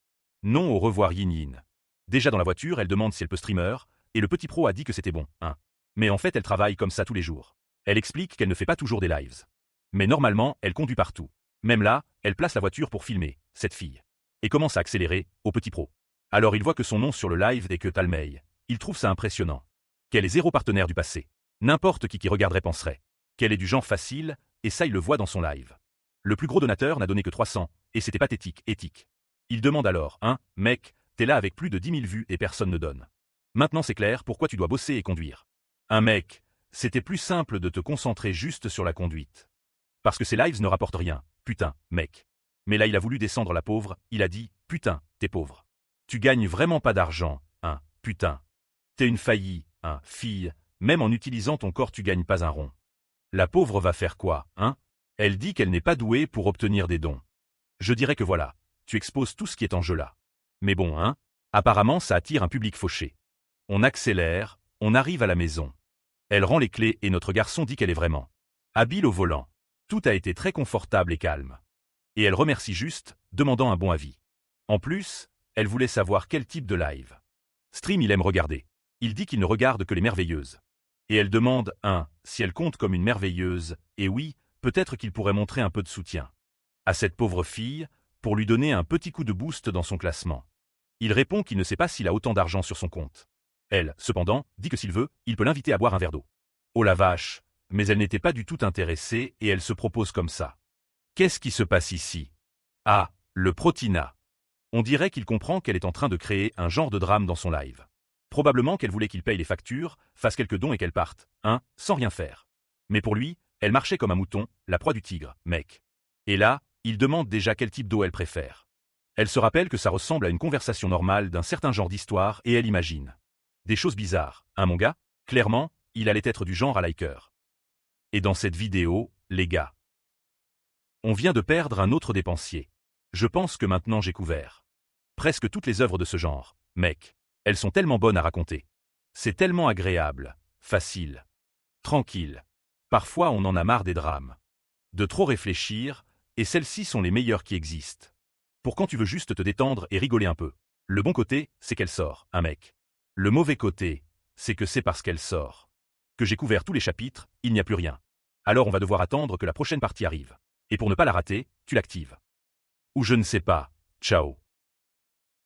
Speaker 1: Non au revoir Yin Yin. Déjà dans la voiture, elle demande si elle peut streamer, et le petit pro a dit que c'était bon, hein. Mais en fait elle travaille comme ça tous les jours. Elle explique qu'elle ne fait pas toujours des lives. Mais normalement, elle conduit partout. Même là, elle place la voiture pour filmer, cette fille. Et commence à accélérer, au petit pro. Alors il voit que son nom sur le live est que Talmei. Il trouve ça impressionnant. Qu'elle est 0 partenaire du passé. N'importe qui regarderait penserait qu'elle est du genre facile, et ça il le voit dans son live. Le plus gros donateur n'a donné que 300, et c'était pathétique, éthique. Il demande alors, hein, mec, t'es là avec plus de 10 000 vues et personne ne donne. Maintenant c'est clair pourquoi tu dois bosser et conduire. Un mec, c'était plus simple de te concentrer juste sur la conduite. Parce que ces lives ne rapportent rien, putain, mec. Mais là il a voulu descendre la pauvre, il a dit, putain, t'es pauvre. Tu gagnes vraiment pas d'argent, hein, putain. T'es une faillie, hein, fille, même en utilisant ton corps tu gagnes pas un rond. La pauvre va faire quoi, hein? Elle dit qu'elle n'est pas douée pour obtenir des dons. Je dirais que voilà, tu exposes tout ce qui est en jeu là. Mais bon, hein? Apparemment ça attire un public fauché. On accélère, on arrive à la maison. Elle rend les clés et notre garçon dit qu'elle est vraiment habile au volant. Tout a été très confortable et calme. Et elle remercie juste, demandant un bon avis. En plus, elle voulait savoir quel type de live stream il aime regarder. Il dit qu'il ne regarde que les merveilleuses. Et elle demande, si elle compte comme une merveilleuse, et oui, peut-être qu'il pourrait montrer un peu de soutien à cette pauvre fille, pour lui donner un petit coup de boost dans son classement. Il répond qu'il ne sait pas s'il a autant d'argent sur son compte. Elle, cependant, dit que s'il veut, il peut l'inviter à boire un verre d'eau. Oh la vache, mais elle n'était pas du tout intéressée et elle se propose comme ça. Qu'est-ce qui se passe ici? Ah, le protina. On dirait qu'il comprend qu'elle est en train de créer un genre de drame dans son live. Probablement qu'elle voulait qu'il paye les factures, fasse quelques dons et qu'elle parte, sans rien faire. Mais pour lui, elle marchait comme un mouton, la proie du tigre, mec. Et là, il demande déjà quel type d'eau elle préfère. Elle se rappelle que ça ressemble à une conversation normale d'un certain genre d'histoire et elle imagine des choses bizarres, mon gars? Clairement, il allait être du genre à liker. Et dans cette vidéo, les gars, on vient de perdre un autre dépensier. Je pense que maintenant j'ai couvert presque toutes les œuvres de ce genre, mec. Elles sont tellement bonnes à raconter. C'est tellement agréable, facile, tranquille. Parfois on en a marre des drames. De trop réfléchir, et celles-ci sont les meilleures qui existent. Pour quand tu veux juste te détendre et rigoler un peu. Le bon côté, c'est qu'elle sort, mec. Le mauvais côté, c'est que c'est parce qu'elle sort que j'ai couvert tous les chapitres, il n'y a plus rien. Alors on va devoir attendre que la prochaine partie arrive. Et pour ne pas la rater, tu l'actives. Ou je ne sais pas. Ciao.